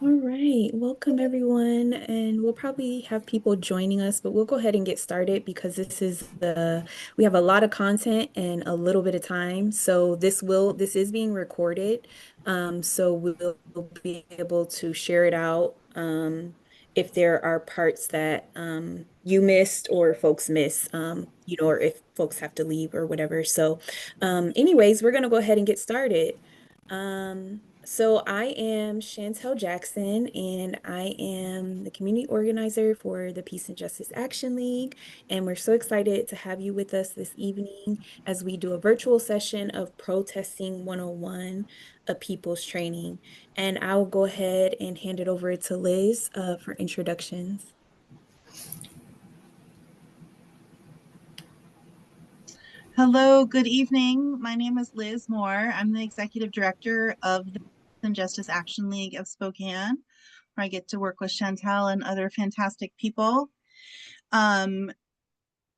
All right, welcome everyone, and we'll probably have people joining us, but we'll go ahead and get started because we have a lot of content and a little bit of time. So this is being recorded. So we'll be able to share it out if there are parts that you missed or folks miss, or if folks have to leave or whatever. So anyways, we're gonna go ahead and get started. So I am Chantel Jackson, and I am the community organizer for the Peace and Justice Action League. And we're so excited to have you with us this evening as we do a virtual session of Protesting 101, a people's training. And I'll go ahead and hand it over to Liz, for introductions. Hello, good evening. My name is Liz Moore. I'm the executive director of the Peace and Justice Action League of Spokane, where I get to work with Chantel and other fantastic people.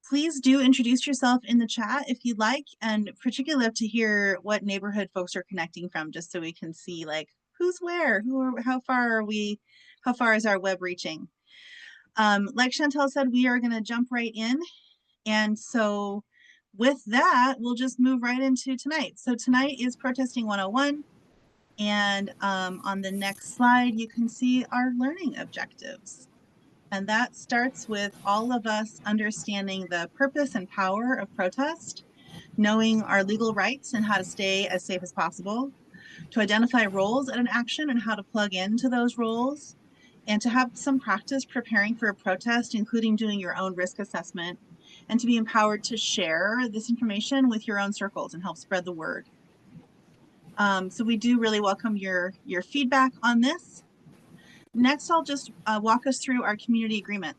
Please do introduce yourself in the chat if you'd like, and particularly love to hear what neighborhood folks are connecting from, just so we can see like who's where, how far are we, how far is our web reaching. Like Chantel said, we are going to jump right in. And so with that, we'll just move right into tonight. So tonight is Protesting 101. And on the next slide, you can see our learning objectives. And that starts with all of us understanding the purpose and power of protest, knowing our legal rights and how to stay as safe as possible, to identify roles in an action and how to plug into those roles, and to have some practice preparing for a protest, including doing your own risk assessment, and to be empowered to share this information with your own circles and help spread the word. So we do really welcome your feedback on this. Next, I'll just walk us through our community agreement.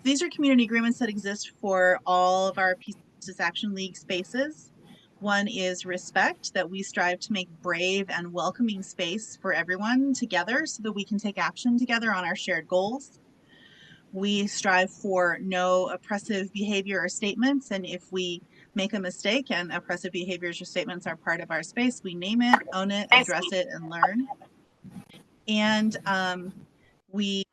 These are community agreements that exist for all of our Peace Action League spaces. One is respect, that we strive to make brave and welcoming space for everyone together so that we can take action together on our shared goals. We strive for no oppressive behavior or statements, and if we make a mistake and oppressive behaviors or statements are part of our space, we name it, own it, address it, and learn. And we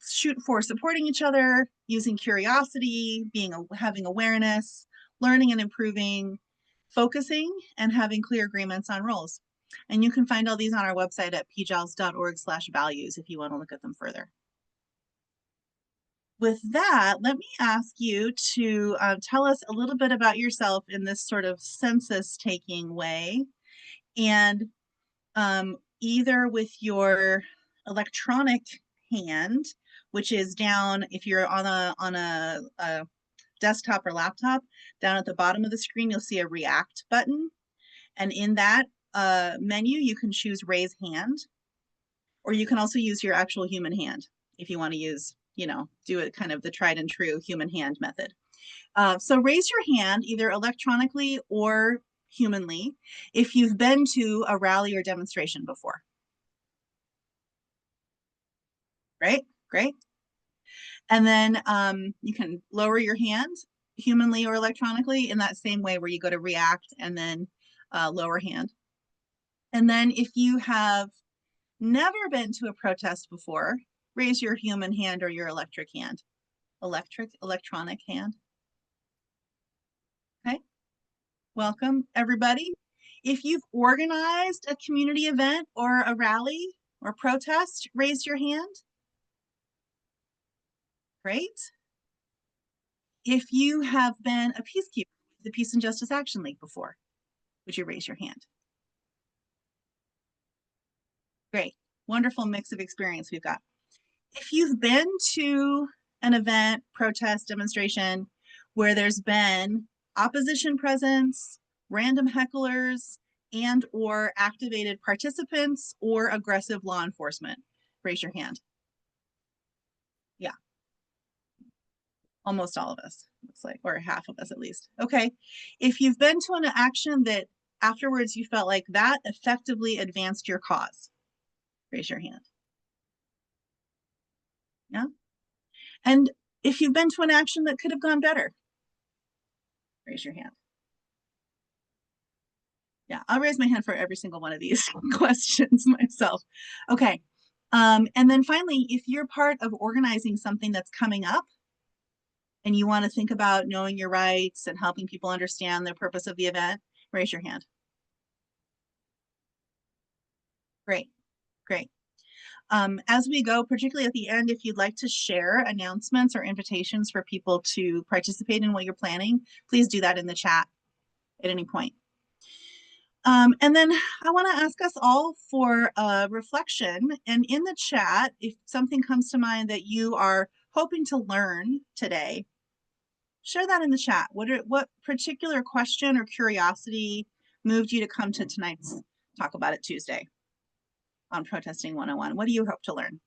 shoot for supporting each other, using curiosity, having awareness, learning and improving, focusing, and having clear agreements on roles. And you can find all these on our website at pjals.org/values if you want to look at them further. With that, let me ask you to tell us a little bit about yourself in this sort of census taking way, and either with your electronic hand, which is down if you're on a desktop or laptop, down at the bottom of the screen you'll see a react button, and in that menu you can choose raise hand, or you can also use your actual human hand if you want to use, do it kind of the tried and true human hand method. So raise your hand either electronically or humanly if you've been to a rally or demonstration before. Right? Great. And then you can lower your hand humanly or electronically in that same way where you go to react and then lower hand. And then if you have never been to a protest before, raise your human hand or your electronic hand. Okay. Welcome, everybody. If you've organized a community event or a rally or protest, raise your hand. Great. If you have been a peacekeeper with the Peace and Justice Action League before, would you raise your hand? Great. Wonderful mix of experience we've got. If you've been to an event, protest, demonstration, where there's been opposition presence, random hecklers, and or activated participants or aggressive law enforcement, raise your hand. Yeah. Almost all of us, looks like, or half of us at least. Okay. If you've been to an action that afterwards you felt like that effectively advanced your cause, raise your hand. Yeah. And if you've been to an action that could have gone better, raise your hand. Yeah, I'll raise my hand for every single one of these questions myself. Okay. And then finally, if you're part of organizing something that's coming up and you want to think about knowing your rights and helping people understand the purpose of the event, raise your hand. Great, great. As we go, particularly at the end, if you'd like to share announcements or invitations for people to participate in what you're planning, please do that in the chat at any point. And then I want to ask us all for a reflection. And in the chat, if something comes to mind that you are hoping to learn today, share that in the chat. What particular question or curiosity moved you to come to tonight's Talk About It Tuesday on Protesting 101? What do you hope to learn?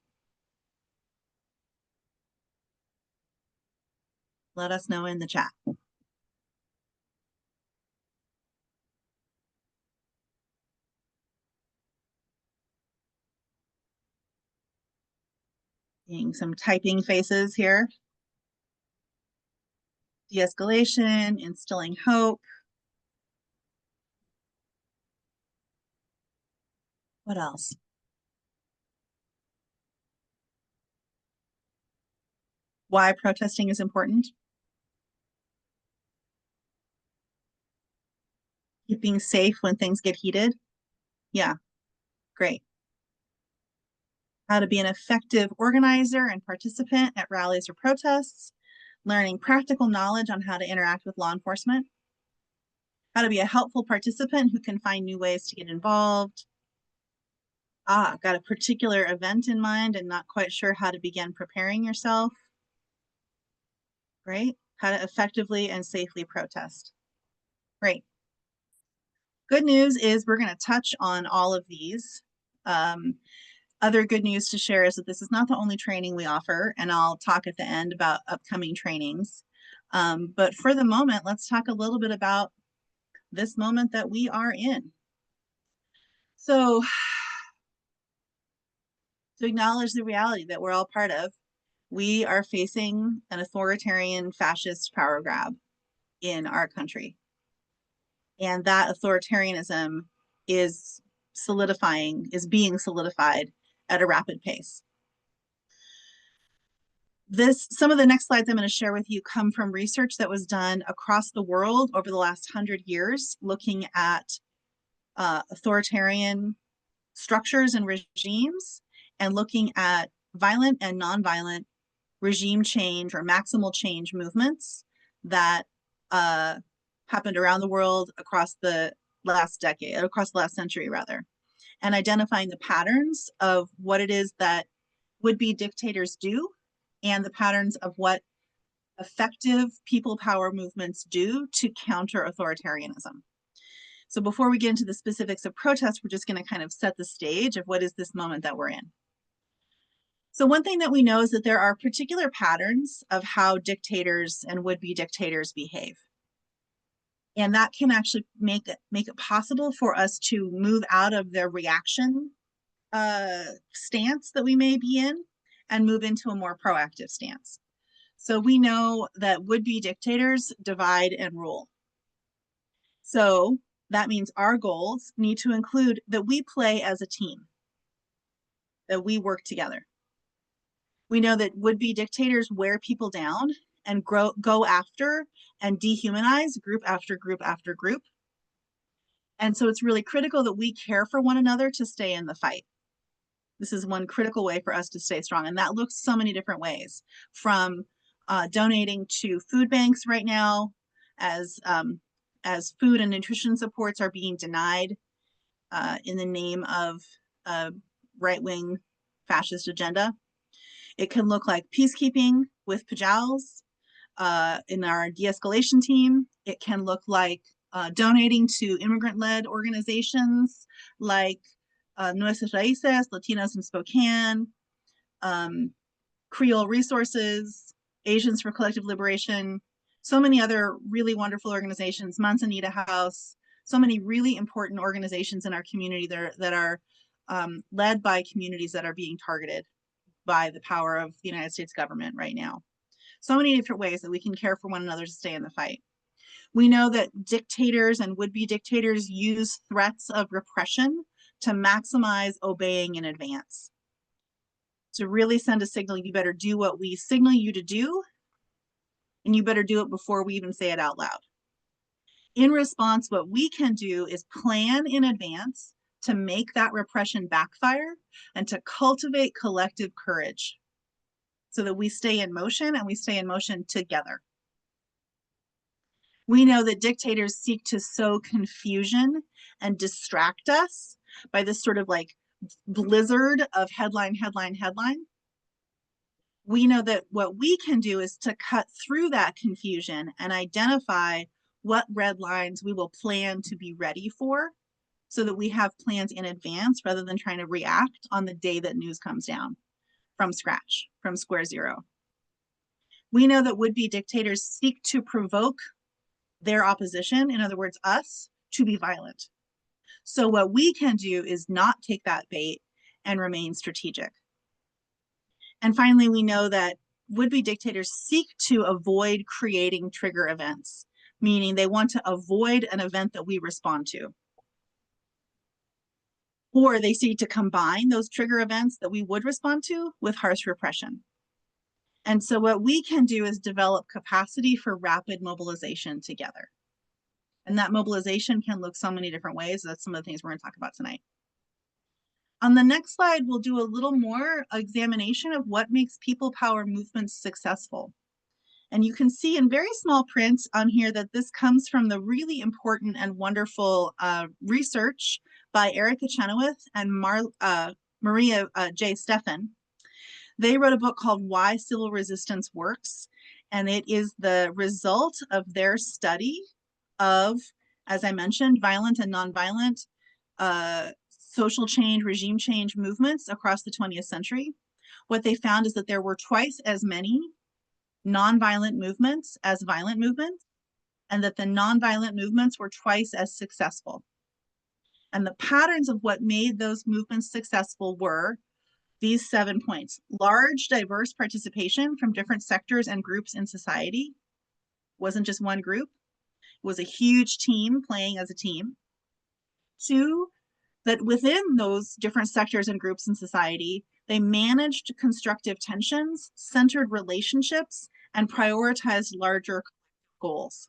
Let us know in the chat. Seeing some typing faces here. De-escalation, instilling hope. What else? Why protesting is important. Keeping safe when things get heated. Yeah, great. How to be an effective organizer and participant at rallies or protests. Learning practical knowledge on how to interact with law enforcement. How to be a helpful participant who can find new ways to get involved. Got a particular event in mind and not quite sure how to begin preparing yourself. Great. How to effectively and safely protest. Great. Good news is we're going to touch on all of these. Other good news to share is that this is not the only training we offer, and I'll talk at the end about upcoming trainings. But for the moment, let's talk a little bit about this moment that we are in. So, to acknowledge the reality that we're all part of, we are facing an authoritarian fascist power grab in our country. And that authoritarianism is being solidified at a rapid pace. Some of the next slides I'm going to share with you come from research that was done across the world over the last 100 years, looking at authoritarian structures and regimes, and looking at violent and nonviolent regime change or maximal change movements that happened around the world across the last century rather, and identifying the patterns of what it is that would-be dictators do and the patterns of what effective people power movements do to counter authoritarianism. So before we get into the specifics of protest, we're just going to kind of set the stage of what is this moment that we're in. So one thing that we know is that there are particular patterns of how dictators and would-be dictators behave. And that can actually make it possible for us to move out of their reaction stance that we may be in and move into a more proactive stance. So we know that would-be dictators divide and rule. So that means our goals need to include that we play as a team, that we work together. We know that would-be dictators wear people down and go after and dehumanize group after group after group. And so it's really critical that we care for one another to stay in the fight. This is one critical way for us to stay strong. And that looks so many different ways, from donating to food banks right now as food and nutrition supports are being denied in the name of a right-wing fascist agenda. It can look like peacekeeping with PJALs in our de-escalation team. It can look like donating to immigrant-led organizations like Nuestras Raíces, Latinos in Spokane, Creole Resources, Asians for Collective Liberation, so many other really wonderful organizations, Manzanita House, so many really important organizations in our community that are led by communities that are being targeted by the power of the United States government right now. So many different ways that we can care for one another to stay in the fight. We know that dictators and would-be dictators use threats of repression to maximize obeying in advance. To really send a signal, you better do what we signal you to do, and you better do it before we even say it out loud. In response, what we can do is plan in advance to make that repression backfire and to cultivate collective courage so that we stay in motion and we stay in motion together. We know that dictators seek to sow confusion and distract us by this sort of like blizzard of headline, headline, headline. We know that what we can do is to cut through that confusion and identify what red lines we will plan to be ready for so that we have plans in advance rather than trying to react on the day that news comes down from scratch, from square zero. We know that would-be dictators seek to provoke their opposition, in other words, us, to be violent. So what we can do is not take that bait and remain strategic. And finally, we know that would-be dictators seek to avoid creating trigger events, meaning they want to avoid an event that we respond to. Or they seek to combine those trigger events that we would respond to with harsh repression. And so what we can do is develop capacity for rapid mobilization together. And that mobilization can look so many different ways. That's some of the things we're going to talk about tonight. On the next slide, we'll do a little more examination of what makes people power movements successful. And you can see in very small print on here that this comes from the really important and wonderful research by Erica Chenoweth and Maria J. Stephan. They wrote a book called Why Civil Resistance Works, and it is the result of their study of, as I mentioned, violent and nonviolent social change, regime change movements across the 20th century. What they found is that there were twice as many nonviolent movements as violent movements, and that the nonviolent movements were twice as successful. And the patterns of what made those movements successful were these 7 points: large, diverse participation from different sectors and groups in society. It wasn't just one group, it was a huge team playing as a team. 2, that within those different sectors and groups in society, they managed constructive tensions, centered relationships, and prioritized larger goals.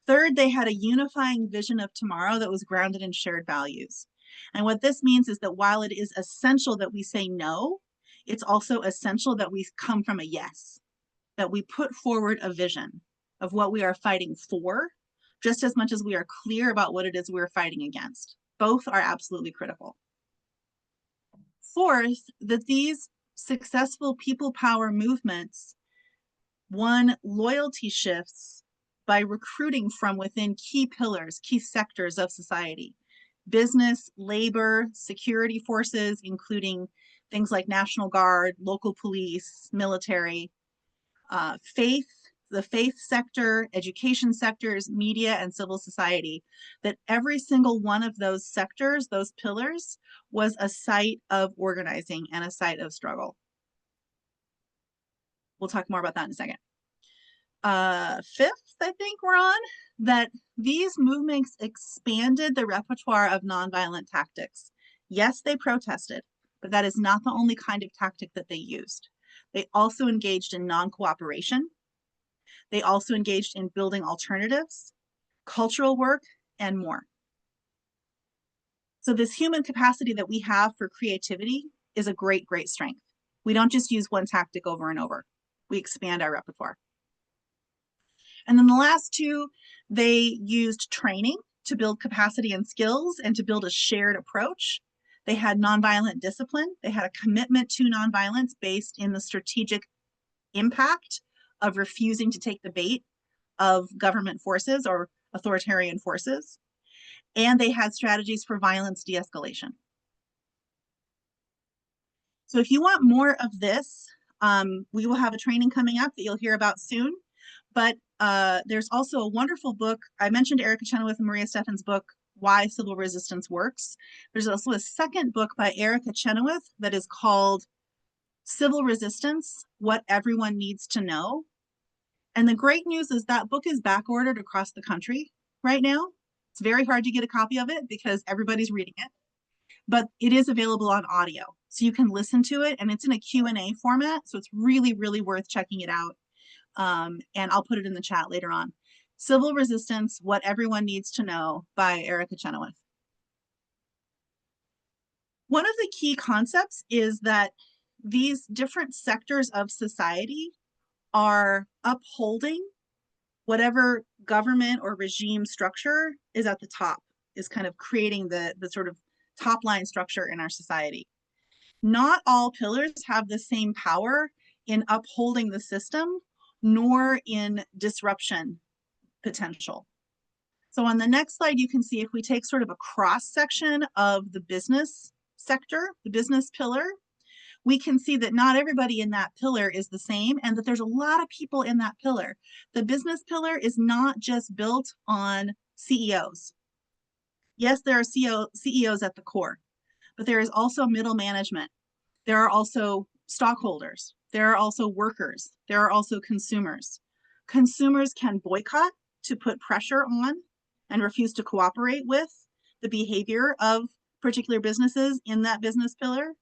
3rd, they had a unifying vision of tomorrow that was grounded in shared values. And what this means is that while it is essential that we say no, it's also essential that we come from a yes, that we put forward a vision of what we are fighting for, just as much as we are clear about what it is we're fighting against. Both are absolutely critical. 4th, that these successful people power movements won loyalty shifts by recruiting from within key pillars, key sectors of society: business, labor, security forces, including things like National Guard, local police, military, faith, the faith sector, education sectors, media, and civil society, that every single one of those sectors, those pillars, was a site of organizing and a site of struggle. We'll talk more about that in a second. 5th, I think we're on, that these movements expanded the repertoire of nonviolent tactics. Yes, they protested, but that is not the only kind of tactic that they used. They also engaged in non-cooperation. They also engaged in building alternatives, cultural work, and more. So this human capacity that we have for creativity is a great, great strength. We don't just use one tactic over and over. We expand our repertoire. And then the last 2, they used training to build capacity and skills and to build a shared approach. They had nonviolent discipline. They had a commitment to nonviolence based in the strategic impact of refusing to take the bait of government forces or authoritarian forces. And they had strategies for violence de-escalation. So if you want more of this, we will have a training coming up that you'll hear about soon. But there's also a wonderful book. I mentioned Erica Chenoweth and Maria Stephan's book, Why Civil Resistance Works. There's also a second book by Erica Chenoweth that is called Civil Resistance: What Everyone Needs to Know. And the great news is that book is back ordered across the country right now. It's very hard to get a copy of it because everybody's reading it, but it is available on audio. So you can listen to it, and it's in a Q&A format. So it's really, really worth checking it out. And I'll put it in the chat later on. Civil Resistance, What Everyone Needs to Know by Erica Chenoweth. One of the key concepts is that these different sectors of society are upholding whatever government or regime structure is at the top, is kind of creating the sort of top line structure in our society. Not all pillars have the same power in upholding the system, nor in disruption potential. So on the next slide, you can see if we take sort of a cross section of the business sector, the business pillar, we can see that not everybody in that pillar is the same, and that there's a lot of people in that pillar. The business pillar is not just built on CEOs. Yes, there are CEOs at the core, but there is also middle management. There are also stockholders. There are also workers. There are also consumers. Consumers can boycott to put pressure on and refuse to cooperate with the behavior of particular businesses in that business pillar.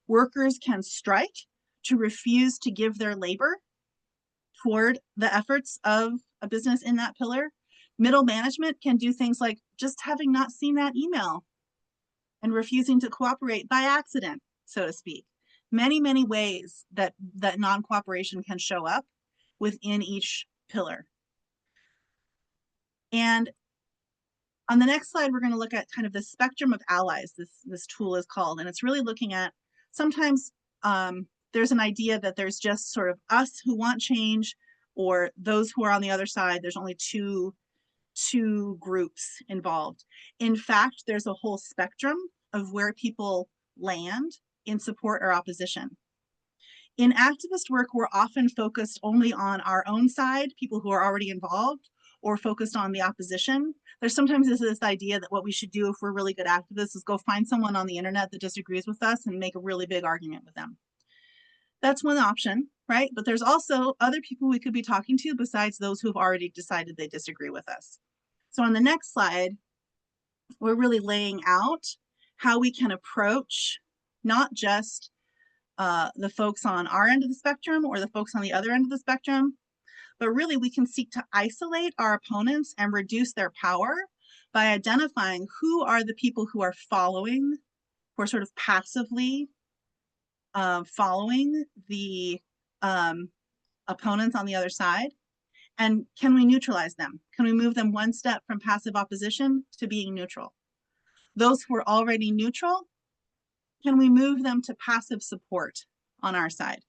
Workers can strike to refuse to give their labor toward the efforts of a business in that pillar. Middle management can do things like just having not seen that email and refusing to cooperate by accident, so to speak. Many, many ways that non-cooperation can show up within each pillar. And on the next slide, we're going to look at kind of the spectrum of allies, this tool is called, and it's really looking at sometimes there's an idea that there's just sort of us who want change, or those who are on the other side. There's only two groups involved. In fact, there's a whole spectrum of where people land in support or opposition. In activist work, we're often focused only on our own side, people who are already involved, or focused on the opposition. There's sometimes this idea that what we should do if we're really good activists is go find someone on the internet that disagrees with us and make a really big argument with them. That's one option, right? But there's also other people we could be talking to besides those who have already decided they disagree with us. So on the next slide, we're really laying out how we can approach not just the folks on our end of the spectrum or the folks on the other end of the spectrum, but really we can seek to isolate our opponents and reduce their power by identifying who are the people who are following, who are sort of passively following the opponents on the other side, and can we neutralize them? Can we move them one step from passive opposition to being neutral? Those who are already neutral, can we move them to passive support on our side?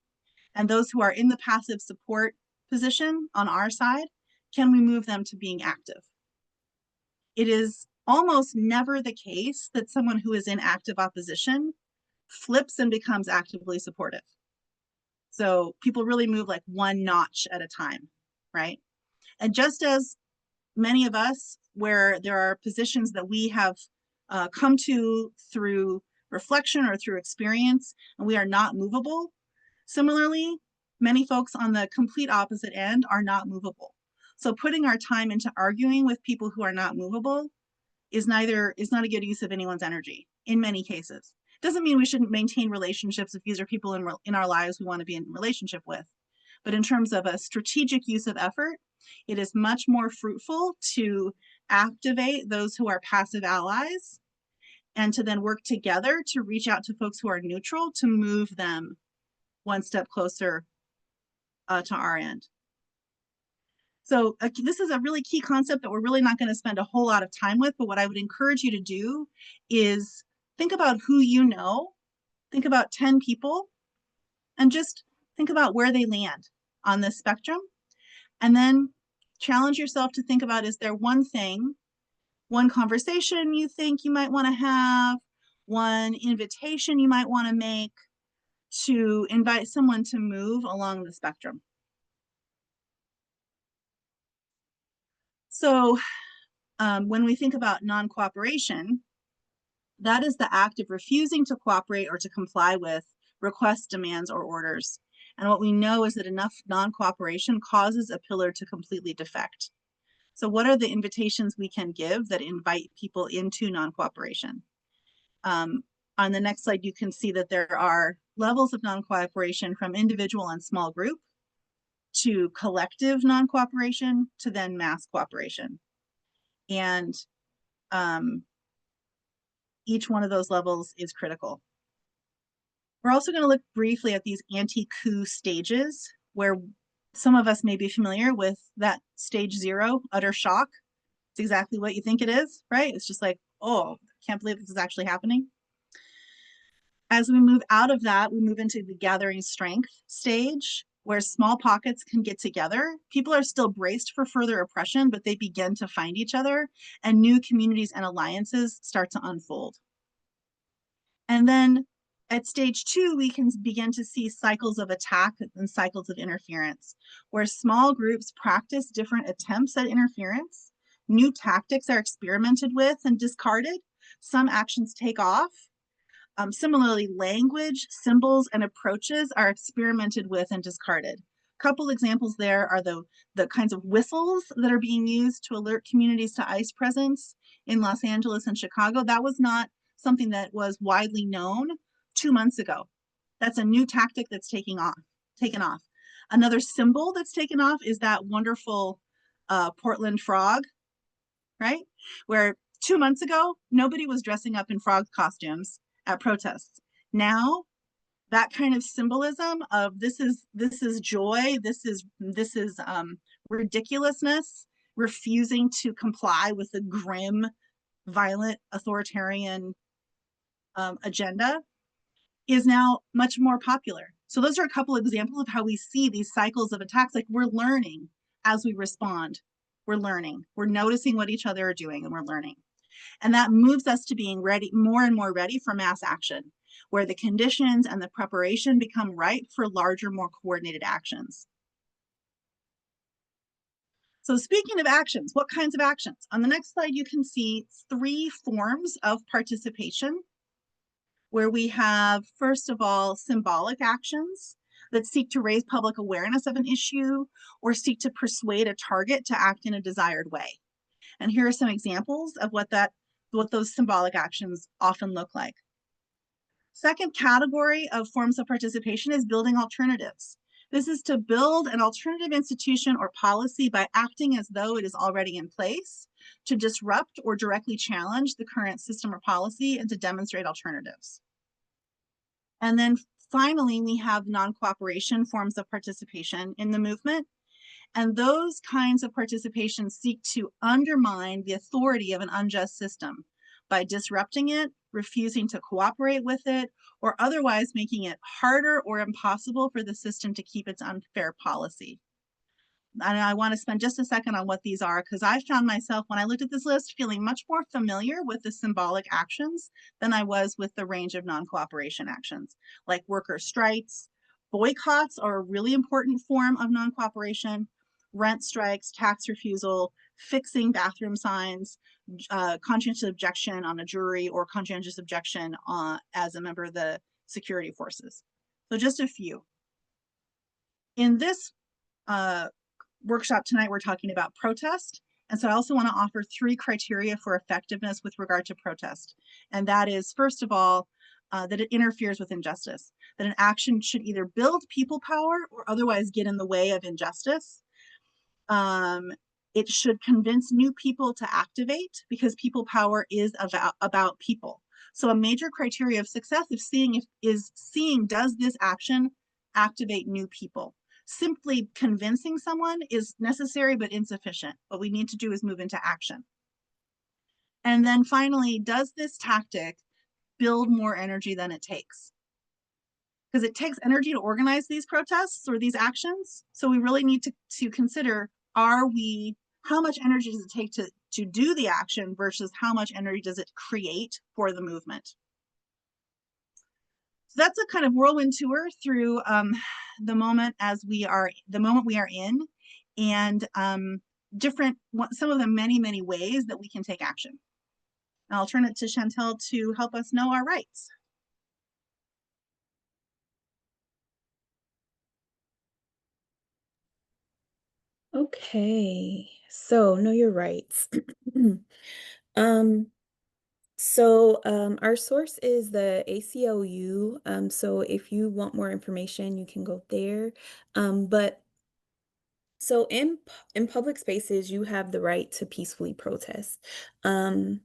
And those who are in the passive support position on our side, can we move them to being active? It is almost never the case that someone who is in active opposition flips and becomes actively supportive. So people really move like one notch at a time, right? And just as many of us, where there are positions that we have come to through reflection or through experience, and we are not movable, similarly, many folks on the complete opposite end are not movable. So putting our time into arguing with people who are not movable is not a good use of anyone's energy in many cases. Doesn't mean we shouldn't maintain relationships if these are people in our lives we want to be in relationship with. But in terms of a strategic use of effort, it is much more fruitful to activate those who are passive allies and to then work together to reach out to folks who are neutral to move them one step closer to our end. So this is a really key concept that we're really not going to spend a whole lot of time with, but what I would encourage you to do is think about who you know, think about 10 people, and just think about where they land on this spectrum. And then challenge yourself to think about, is there one thing, one conversation you think you might want to have, one invitation you might want to make to invite someone to move along the spectrum? So when we think about non-cooperation, that is the act of refusing to cooperate or to comply with requests, demands, or orders. And what we know is that enough non-cooperation causes a pillar to completely defect. So what are the invitations we can give that invite people into non-cooperation? On the next slide, you can see that there are levels of non-cooperation from individual and small group to collective non-cooperation to then mass cooperation. And each one of those levels is critical. We're also going to look briefly at these anti-coup stages, where some of us may be familiar with that stage 0, utter shock. It's exactly what you think it is, right? It's just like, oh, can't believe this is actually happening. As we move out of that, we move into the gathering strength stage, where small pockets can get together. People are still braced for further oppression, but they begin to find each other, and new communities and alliances start to unfold. And then at stage 2, we can begin to see cycles of attack and cycles of interference, where small groups practice different attempts at interference. New tactics are experimented with and discarded. Some actions take off. Similarly, language, symbols, and approaches are experimented with and discarded. A couple examples there are the kinds of whistles that are being used to alert communities to ICE presence in Los Angeles and Chicago. That was not something that was widely known 2 months ago. That's a new tactic that's taken off. Another symbol that's taken off is that wonderful Portland frog, right? Where 2 months ago, nobody was dressing up in frog costumes at protests. Now, that kind of symbolism of this is joy, this is ridiculousness, refusing to comply with the grim, violent, authoritarian agenda is now much more popular. So those are a couple examples of how we see these cycles of attacks. Like, we're learning as we respond. We're learning. We're noticing what each other are doing, and we're learning. And that moves us to being ready, more and more ready for mass action, where the conditions and the preparation become ripe for larger, more coordinated actions. So speaking of actions, what kinds of actions? On the next slide, you can see 3 forms of participation, where we have, first of all, symbolic actions that seek to raise public awareness of an issue or seek to persuade a target to act in a desired way. And here are some examples of what those symbolic actions often look like. Second category of forms of participation is building alternatives. This is to build an alternative institution or policy by acting as though it is already in place, to disrupt or directly challenge the current system or policy, and to demonstrate alternatives. And then finally, we have non-cooperation forms of participation in the movement. And those kinds of participation seek to undermine the authority of an unjust system by disrupting it, refusing to cooperate with it, or otherwise making it harder or impossible for the system to keep its unfair policy. And I want to spend just a second on what these are, because I found myself, when I looked at this list, feeling much more familiar with the symbolic actions than I was with the range of non-cooperation actions, like worker strikes. Boycotts are a really important form of non-cooperation. Rent strikes, tax refusal, fixing bathroom signs, conscientious objection on a jury, or conscientious objection as a member of the security forces. So just a few. In this workshop tonight, we're talking about protest. And so I also want to offer 3 criteria for effectiveness with regard to protest. And that is, first of all, that it interferes with injustice, that an action should either build people power or otherwise get in the way of injustice. It should convince new people to activate, because people power is about people. So a major criteria of success is seeing does this action activate new people. Simply convincing someone is necessary but insufficient. What we need to do is move into action. And then finally, does this tactic build more energy than it takes? Because it takes energy to organize these protests or these actions. So we really need to consider, how much energy does it take to do the action versus how much energy does it create for the movement? So that's a kind of whirlwind tour through the moment we are in, and some of the many ways that we can take action. And I'll turn it to Chantel to help us know our rights. Okay. So know your rights. Um, our source is the ACLU. So if you want more information, you can go there. But so in public spaces, you have the right to peacefully protest. Um,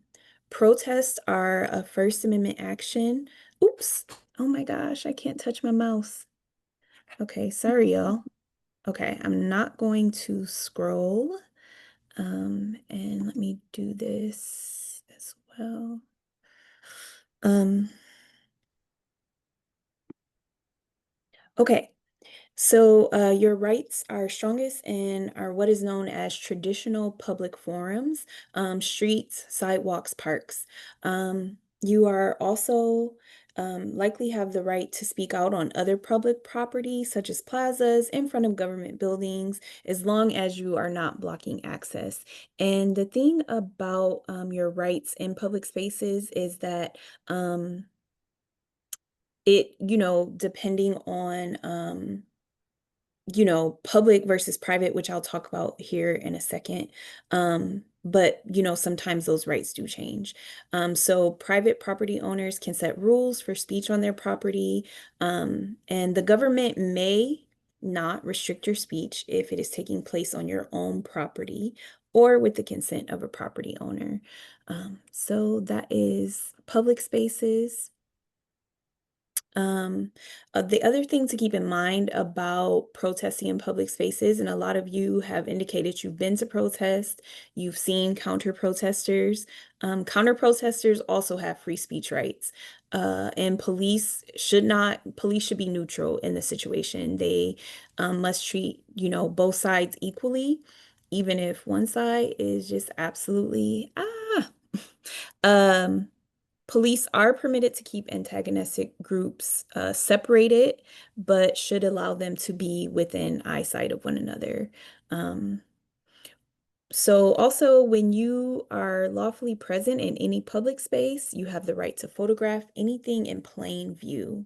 Protests are a First Amendment action. Oops. Oh my gosh, I can't touch my mouse. Okay, sorry, y'all. Okay, I'm not going to scroll. And let me do this as well. Um, okay. So, your rights are strongest in are what is known as traditional public forums, streets, sidewalks, parks. You are also likely have the right to speak out on other public property, such as plazas, in front of government buildings, as long as you are not blocking access. And the thing about your rights in public spaces is that depending on public versus private, which I'll talk about here in a second. But sometimes those rights do change. So private property owners can set rules for speech on their property, and the government may not restrict your speech if it is taking place on your own property or with the consent of a property owner. So that is public spaces. Um, the other thing to keep in mind about protesting in public spaces, and a lot of you have indicated you've been to protest, you've seen counter protesters. Counter protesters also have free speech rights. And police should be neutral in the situation. They must treat, both sides equally, even if one side is just absolutely, Um, Police are permitted to keep antagonistic groups separated, but should allow them to be within eyesight of one another. Um, so also, when you are lawfully present in any public space, you have the right to photograph anything in plain view,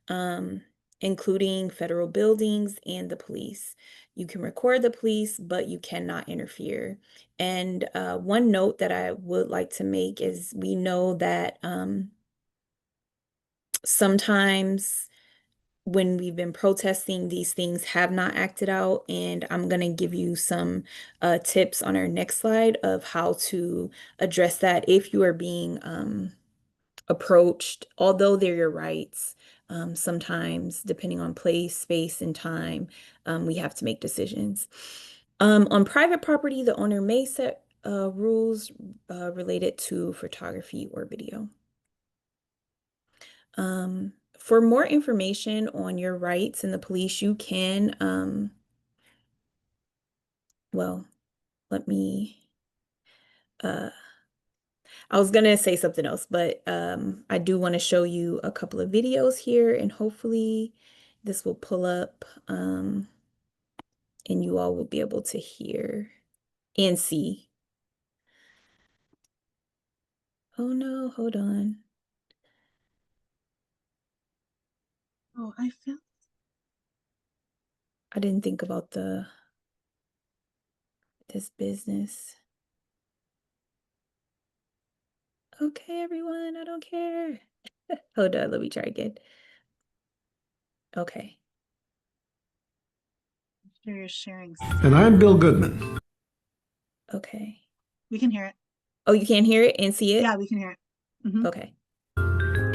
um, including federal buildings and the police. You can record the police, but you cannot interfere. And one note that I would like to make is we know that sometimes when we've been protesting, these things have not acted out, and I'm going to give you some tips on our next slide of how to address that if you are being approached, although they're your rights. Sometimes, depending on place, space, and time, we have to make decisions. On private property, the owner may set rules related to photography or video. For more information on your rights in the police, you can, well, let me, uh, I was gonna say something else, but I do want to show you a couple of videos here, and hopefully this will pull up, and you all will be able to hear and see. Oh no, hold on. Oh, I feel I didn't think about this business. Okay, everyone, I don't care. Hold on, let me try again. Okay. sure you're sharing. And I'm Bill Goodman. Okay. We can hear it. Oh, you can't hear it and see it? Yeah, we can hear it. Mhm. Okay.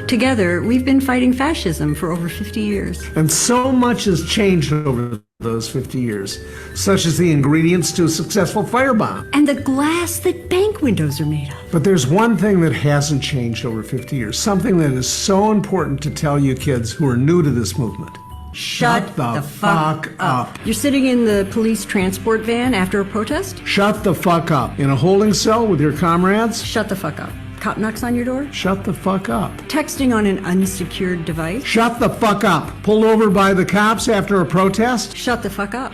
Together, we've been fighting fascism for over 50 years. And so much has changed over those 50 years, such as the ingredients to a successful firebomb. And the glass that bank windows are made of. But there's one thing that hasn't changed over 50 years, something that is so important to tell you kids who are new to this movement. Shut the fuck up. You're sitting in the police transport van after a protest? Shut the fuck up. In a holding cell with your comrades? Shut the fuck up. Cop knocks on your door? Shut the fuck up. Texting on an unsecured device? Shut the fuck up. Pulled over by the cops after a protest? Shut the fuck up.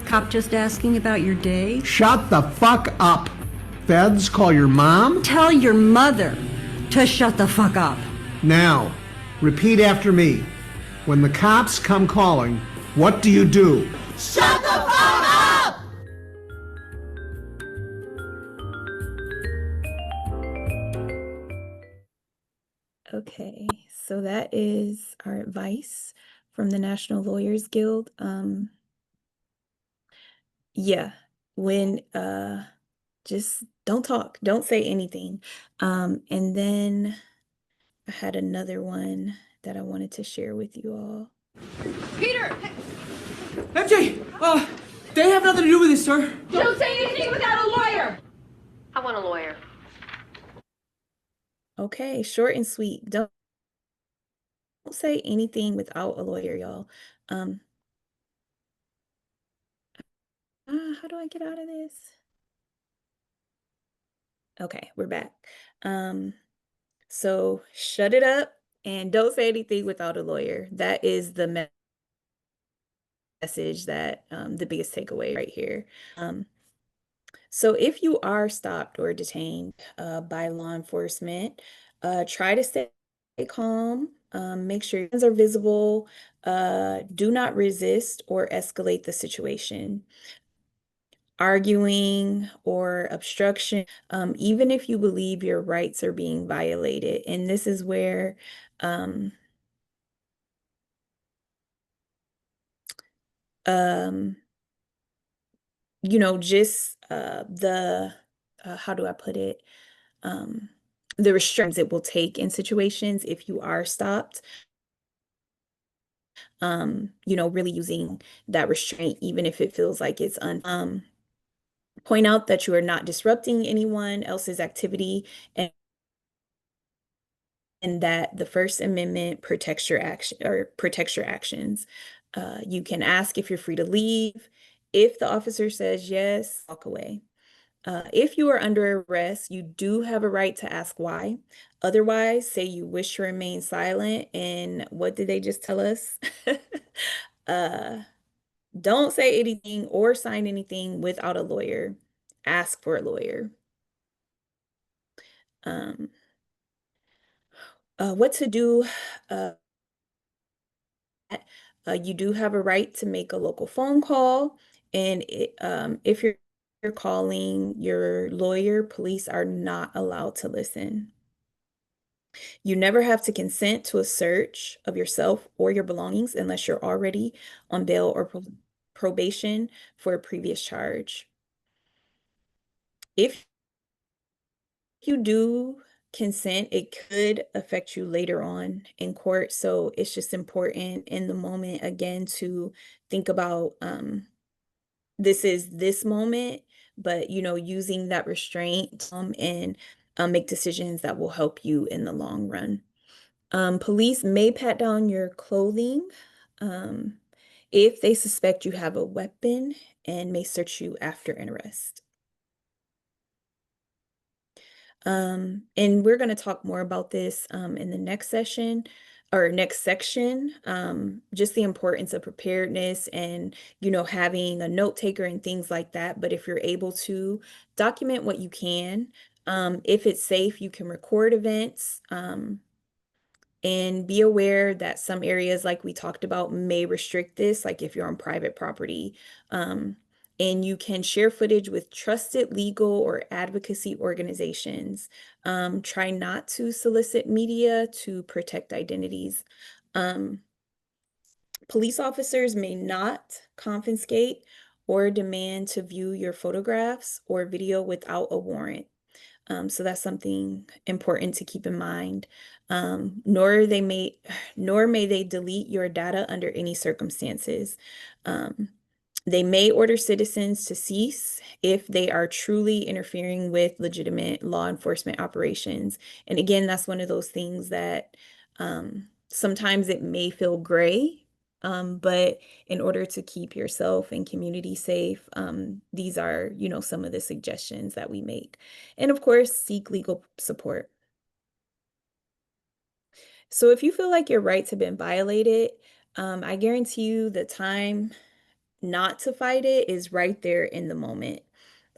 Cop just asking about your day? Shut the fuck up. Feds call your mom? Tell your mother to shut the fuck up. Now, repeat after me. When the cops come calling, what do you do? Shut the fuck up! so that is our advice from the National Lawyers Guild. Yeah, when just don't talk, don't say anything. And then I had another one that I wanted to share with you all. Peter! MJ, they have nothing to do with this, sir. Don't say anything without a lawyer! I want a lawyer. Okay, short and sweet. Don't say anything without a lawyer, y'all. How do I get out of this? Okay, we're back. So shut it up and don't say anything without a lawyer. That is the message that the biggest takeaway right here. So if you are stopped or detained by law enforcement, try to stay calm, make sure your hands are visible, do not resist or escalate the situation. Arguing or obstruction, even if you believe your rights are being violated. And this is where just the how do I put it? The restraints it will take in situations if you are stopped. Really using that restraint, even if it feels like it's point out that you are not disrupting anyone else's activity and that the First Amendment protects your action or protects your actions. You can ask if you're free to leave. If the officer says yes, walk away. If you are under arrest, you do have a right to ask why. Otherwise, say you wish to remain silent. And what did they just tell us? Don't say anything or sign anything without a lawyer. Ask for a lawyer. What to do? You do have a right to make a local phone call, and if you're calling your lawyer, police are not allowed to listen. You never have to consent to a search of yourself or your belongings unless you're already on bail or probation for a previous charge. If you do consent, it could affect you later on in court. So it's just important in the moment, again, to think about this is this moment, but using that restraint and make decisions that will help you in the long run. Police may pat down your clothing if they suspect you have a weapon and may search you after an arrest. And we're going to talk more about this in the next session or next section, just the importance of preparedness and, having a note taker and things like that. But if you're able to document what you can, if it's safe, you can record events. And be aware that some areas, like we talked about, may restrict this, like if you're on private property. And you can share footage with trusted legal or advocacy organizations. Try not to solicit media to protect identities. Police officers may not confiscate or demand to view your photographs or video without a warrant. So that's something important to keep in mind. Nor may they delete your data under any circumstances. They may order citizens to cease if they are truly interfering with legitimate law enforcement operations. And again, that's one of those things that sometimes it may feel gray, but in order to keep yourself and community safe, these are, some of the suggestions that we make. And of course, seek legal support. So if you feel like your rights have been violated, I guarantee you the time not to fight it is right there in the moment.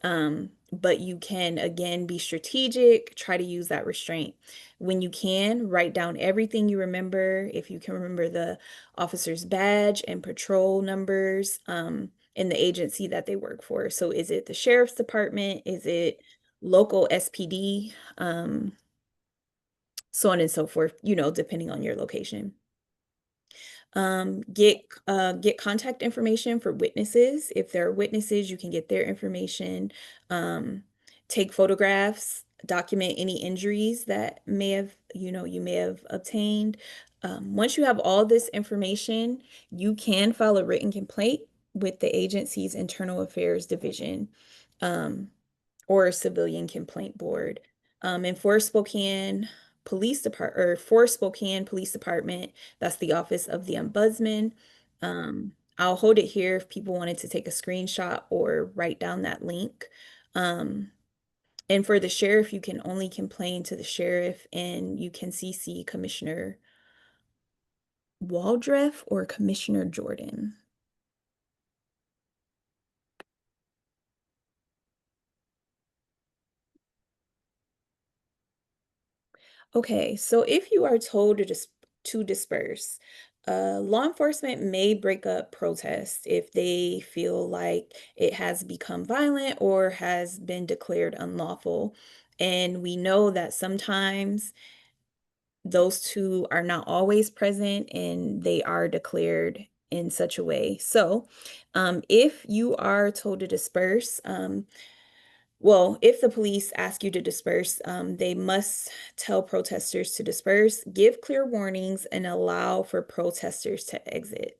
But you can, again, be strategic, try to use that restraint. When you can, write down everything you remember. If you can remember the officer's badge and patrol numbers in the agency that they work for. So is it the sheriff's department? Is it local SPD? so on and so forth, depending on your location. Get contact information for witnesses. If there are witnesses, you can get their information. Um, Take photographs, document any injuries that you may have obtained. Once you have all this information, you can file a written complaint with the agency's Internal Affairs Division, or a civilian complaint board. And for Spokane Police Department, that's the Office of the Ombudsman. I'll hold it here if people wanted to take a screenshot or write down that link. And for the sheriff, you can only complain to the sheriff, and you can CC Commissioner Waldref or Commissioner Jordan. Okay, so if you are told to disperse, law enforcement may break up protests if they feel like it has become violent or has been declared unlawful. And we know that sometimes those two are not always present and they are declared in such a way. So, if you are told to disperse, well, if the police ask you to disperse, they must tell protesters to disperse, give clear warnings, and allow for protesters to exit.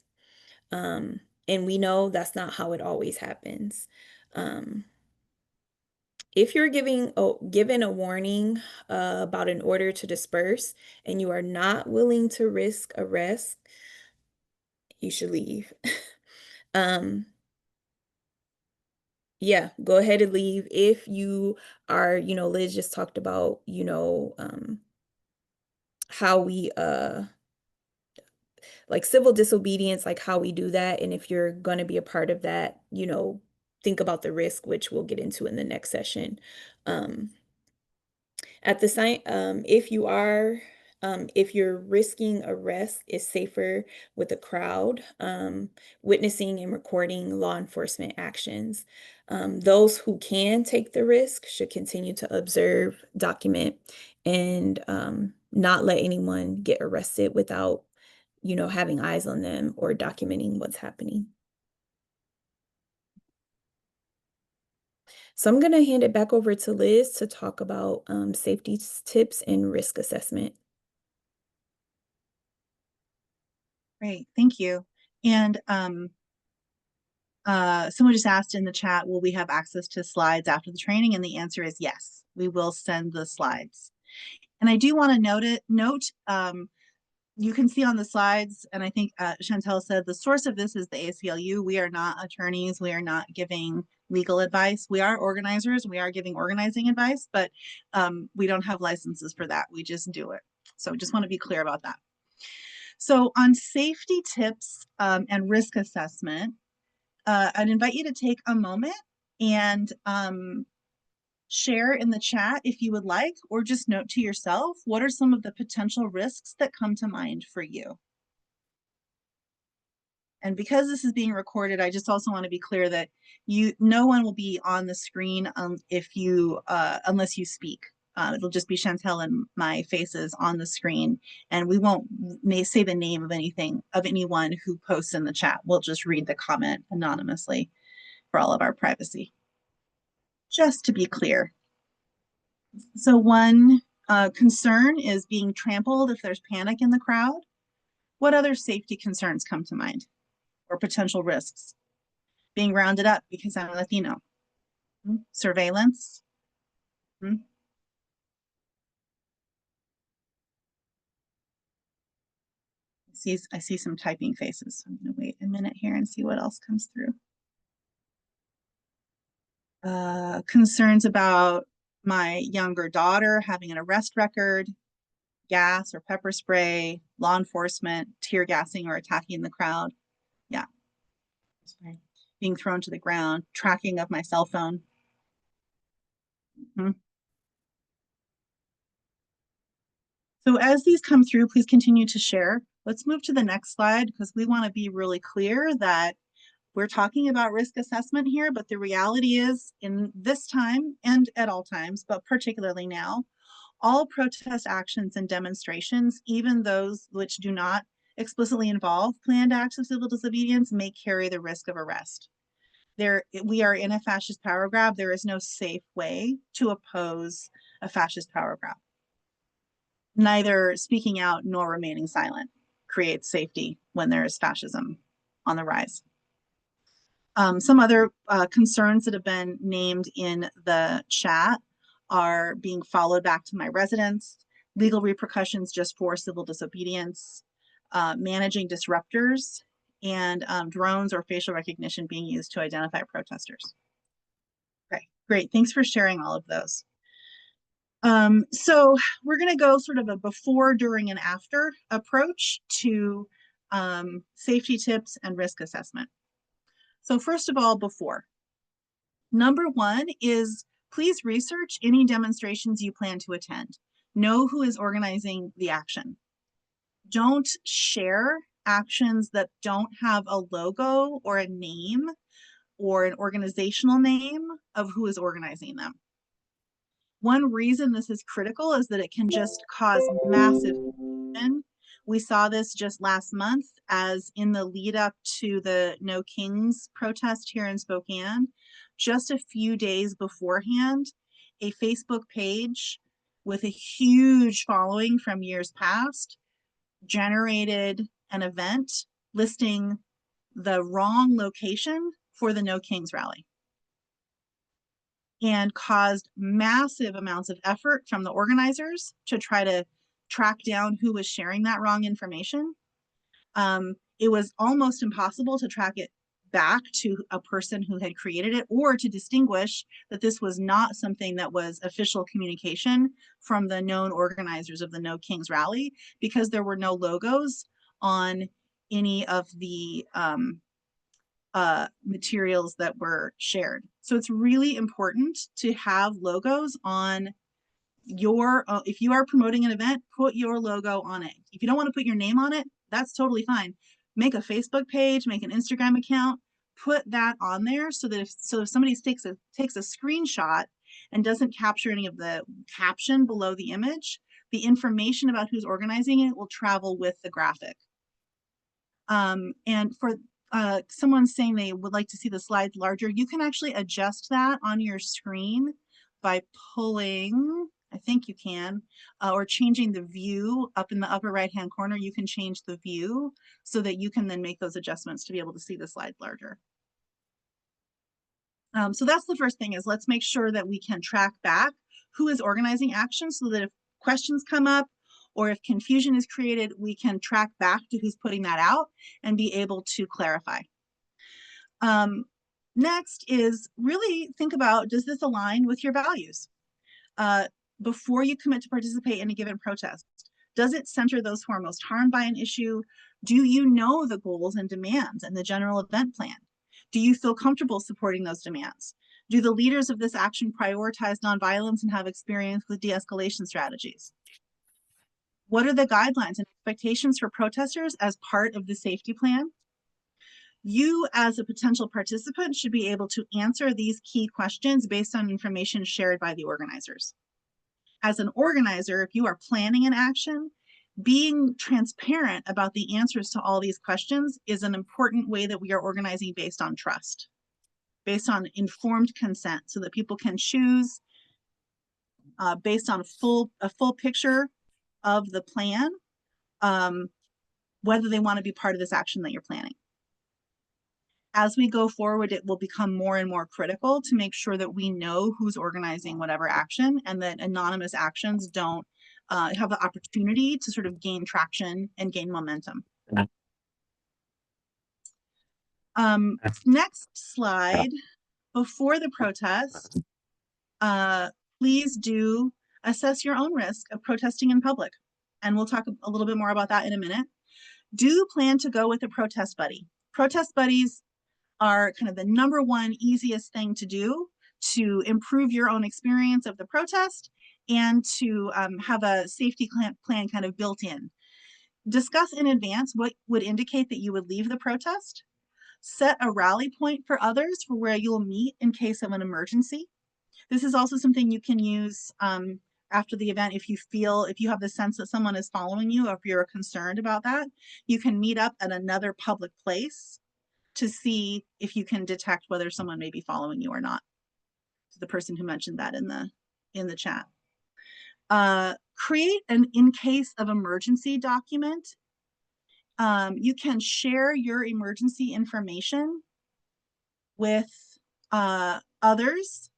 And we know that's not how it always happens. Um, if you're given a warning about an order to disperse and you are not willing to risk arrest, you should leave. Um, Yeah, go ahead and leave. If you are, Liz just talked about, how we like civil disobedience, like how we do that. And if you're going to be a part of that, think about the risk, which we'll get into in the next session. Um, at the same, if you're risking arrest, it's safer with a crowd, witnessing and recording law enforcement actions. Those who can take the risk should continue to observe, document, and not let anyone get arrested without, having eyes on them or documenting what's happening. So I'm going to hand it back over to Liz to talk about safety tips and risk assessment. Great, thank you. And someone just asked in the chat, will we have access to slides after the training? And the answer is yes, we will send the slides. And I do want to note, you can see on the slides, and I think Chantel said the source of this is the ACLU. We are not attorneys. We are not giving legal advice. We are organizers. We are giving organizing advice, but we don't have licenses for that. We just do it. So just want to be clear about that. So on safety tips and risk assessment, I'd invite you to take a moment and share in the chat if you would like, or just note to yourself, what are some of the potential risks that come to mind for you? And because this is being recorded, I just also want to be clear that no one will be on the screen unless you speak. It'll just be Chantel and my faces on the screen, and we won't say the name of anyone who posts in the chat. We'll just read the comment anonymously for all of our privacy. Just to be clear. So one concern is being trampled if there's panic in the crowd. What other safety concerns come to mind or potential risks? Being rounded up because I'm Latino. Surveillance. I see some typing faces. So I'm going to wait a minute here and see what else comes through. Concerns about my younger daughter having an arrest record, gas or pepper spray, law enforcement, tear gassing or attacking the crowd. Yeah. Being thrown to the ground, tracking of my cell phone. So as these come through, please continue to share. Let's move to the next slide because we want to be really clear that we're talking about risk assessment here, but the reality is in this time and at all times, but particularly now, All protest actions and demonstrations, even those which do not explicitly involve planned acts of civil disobedience, may carry the risk of arrest. We are in a fascist power grab. There is no safe way to oppose a fascist power grab. Neither speaking out nor remaining silent creates safety when there is fascism on the rise. Some other concerns that have been named in the chat are being followed back to my residence, legal repercussions just for civil disobedience, managing disruptors, and drones or facial recognition being used to identify protesters. Okay, great. Thanks for sharing all of those. So we're going to go sort of a before, during, and after approach to safety tips and risk assessment. So first of all, before. Number one is please research any demonstrations you plan to attend. Know who is organizing the action. Don't share actions that don't have a logo or a name or an organizational name of who is organizing them. One reason this is critical is that it can just cause massive confusion. We saw this just last month as in the lead up to the No Kings protest here in Spokane, just a few days beforehand, a Facebook page with a huge following from years past generated an event listing the wrong location for the No Kings rally and caused massive amounts of effort from the organizers to try to track down who was sharing that wrong information. It was almost impossible to track it back to a person who had created it or to distinguish that this was not something that was official communication from the known organizers of the No Kings rally, because there were no logos on any of the materials that were shared. So it's really important to have logos on your, if you are promoting an event, put your logo on it. If you don't want to put your name on it, that's totally fine. Make a Facebook page, make an Instagram account, put that on there so that if somebody takes a screenshot and doesn't capture any of the caption below the image, the information about who's organizing it will travel with the graphic. And for someone saying they would like to see the slides larger, you can actually adjust that on your screen by pulling, I think you can, or changing the view up in the upper right-hand corner. You can change the view so that you can then make those adjustments to be able to see the slides larger. So that's the first thing, is let's make sure that we can track back who is organizing action so that if questions come up or if confusion is created, we can track back to who's putting that out and be able to clarify. Next is really think about, does this align with your values? Before you commit to participate in a given protest, does it center those who are most harmed by an issue? Do you know the goals and demands and the general event plan? Do you feel comfortable supporting those demands? Do the leaders of this action prioritize nonviolence and have experience with de-escalation strategies? What are the guidelines and expectations for protesters as part of the safety plan? You, as a potential participant, should be able to answer these key questions based on information shared by the organizers. As an organizer, if you are planning an action, being transparent about the answers to all these questions is an important way that we are organizing based on trust, based on informed consent, so that people can choose based on a full picture of the plan, whether they want to be part of this action that you're planning. As we go forward, it will become more and more critical to make sure that we know who's organizing whatever action and that anonymous actions don't have the opportunity to sort of gain traction and gain momentum. Next slide. Before the protest, please do assess your own risk of protesting in public. And we'll talk a little bit more about that in a minute. Do plan to go with a protest buddy. Protest buddies are kind of the #1 easiest thing to do to improve your own experience of the protest and to have a safety plan kind of built in. Discuss in advance what would indicate that you would leave the protest. Set a rally point for others for where you'll meet in case of an emergency. This is also something you can use after the event, if you have the sense that someone is following you, or if you're concerned about that, you can meet up at another public place to see if you can detect whether someone may be following you or not. The person who mentioned that in the chat. Create an in case of emergency document. You can share your emergency information with others.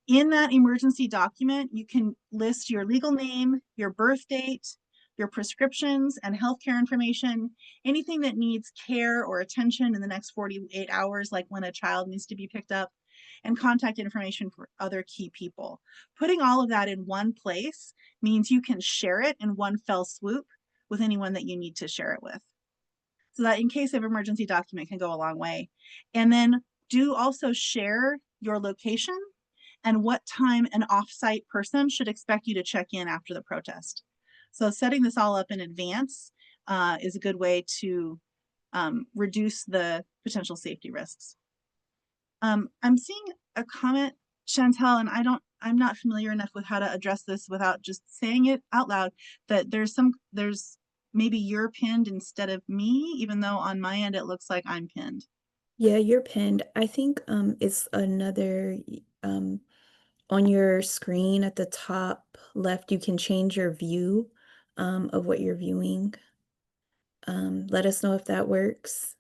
In that emergency document, you can list your legal name, your birth date, your prescriptions and healthcare information, anything that needs care or attention in the next 48 hours, like when a child needs to be picked up, and contact information for other key people. Putting all of that in one place means you can share it in one fell swoop with anyone that you need to share it with. So that in case of emergency document can go a long way. And then do also share your location and what time an off-site person should expect you to check in after the protest. So setting this all up in advance is a good way to reduce the potential safety risks. I'm seeing a comment, Chantel, and I'm not familiar enough with how to address this without just saying it out loud, that there's maybe you're pinned instead of me, even though on my end it looks like I'm pinned. Yeah, you're pinned. I think it's another on your screen at the top left, you can change your view of what you're viewing. Let us know if that works.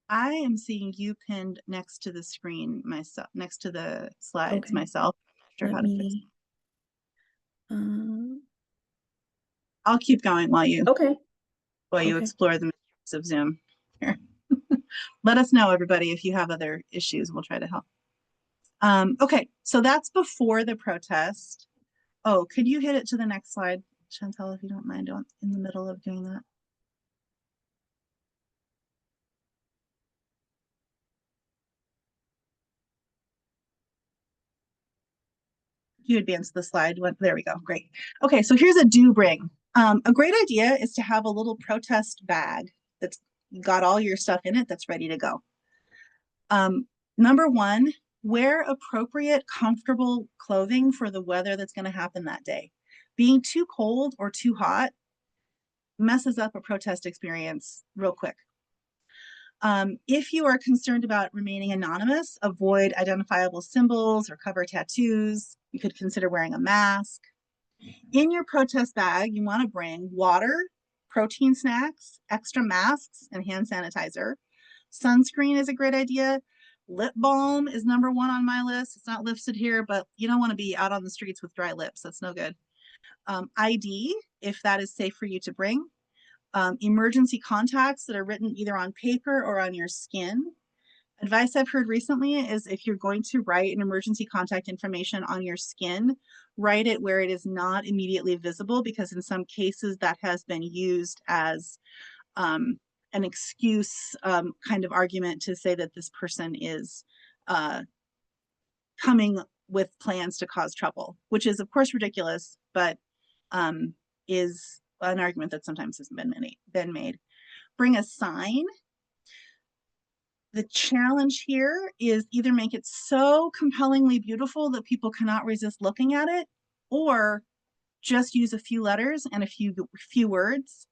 I am seeing you pinned next to the screen myself, next to the slides Okay. myself. I'm not sure Let how to fix me. I'll keep going while you Okay. explore the mysteries of Zoom. Here. Let us know, everybody, if you have other issues. We'll try to help. Okay, so that's before the protest. Oh, could you hit it to the next slide, Chantel, if you don't mind, in the middle of doing that? You advance the slide. There we go. Great. Okay, so here's a do bring. A great idea is to have a little protest bag that's got all your stuff in it that's ready to go. Number one, wear appropriate, comfortable clothing for the weather that's going to happen that day. Being too cold or too hot messes up a protest experience real quick. If you are concerned about remaining anonymous, avoid identifiable symbols or cover tattoos. You could consider wearing a mask. In your protest bag, you want to bring water, protein snacks, extra masks, and hand sanitizer. Sunscreen is a great idea. Lip balm is number one on my list. It's not listed here, but you don't want to be out on the streets with dry lips. That's no good. ID, if that is safe for you to bring. Emergency contacts that are written either on paper or on your skin. Advice I've heard recently is if you're going to write an emergency contact information on your skin, write it where it is not immediately visible, because in some cases that has been used as an excuse kind of argument to say that this person is coming with plans to cause trouble, which is of course ridiculous, but is an argument that sometimes has been made. Bring a sign. The challenge here is either make it so compellingly beautiful that people cannot resist looking at it, or just use a few letters and a few words.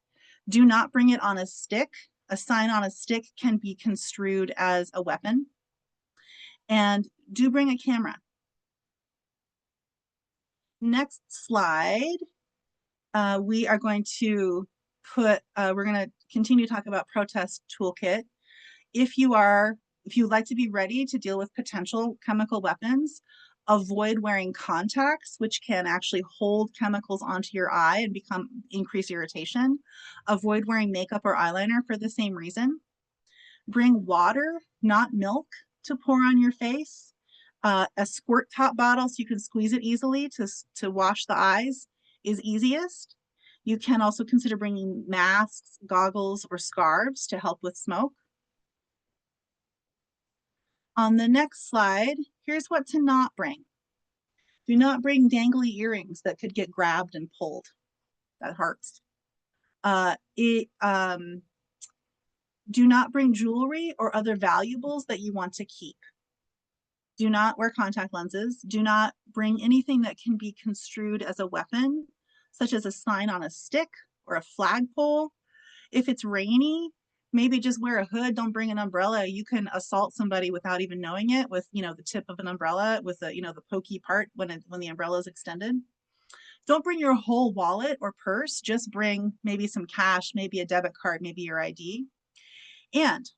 Do not bring it on a stick. A sign on a stick can be construed as a weapon. And do bring a camera. Next slide. We are going to we're going to continue to talk about protest toolkit. If you'd like to be ready to deal with potential chemical weapons, avoid wearing contacts, which can actually hold chemicals onto your eye and increase irritation. Avoid wearing makeup or eyeliner for the same reason. Bring water, not milk, to pour on your face. A squirt top bottle so you can squeeze it easily to wash the eyes is easiest. You can also consider bringing masks, goggles, or scarves to help with smoke. On the next slide, here's what to not bring. Do not bring dangly earrings that could get grabbed and pulled. That hurts. Do not bring jewelry or other valuables that you want to keep. Do not wear contact lenses. Do not bring anything that can be construed as a weapon, such as a sign on a stick or a flagpole. If it's rainy, maybe just wear a hood. Don't bring an umbrella. You can assault somebody without even knowing it with, the tip of an umbrella with the, the pokey part when the umbrella is extended. Don't bring your whole wallet or purse. Just bring maybe some cash, maybe a debit card, maybe your ID. And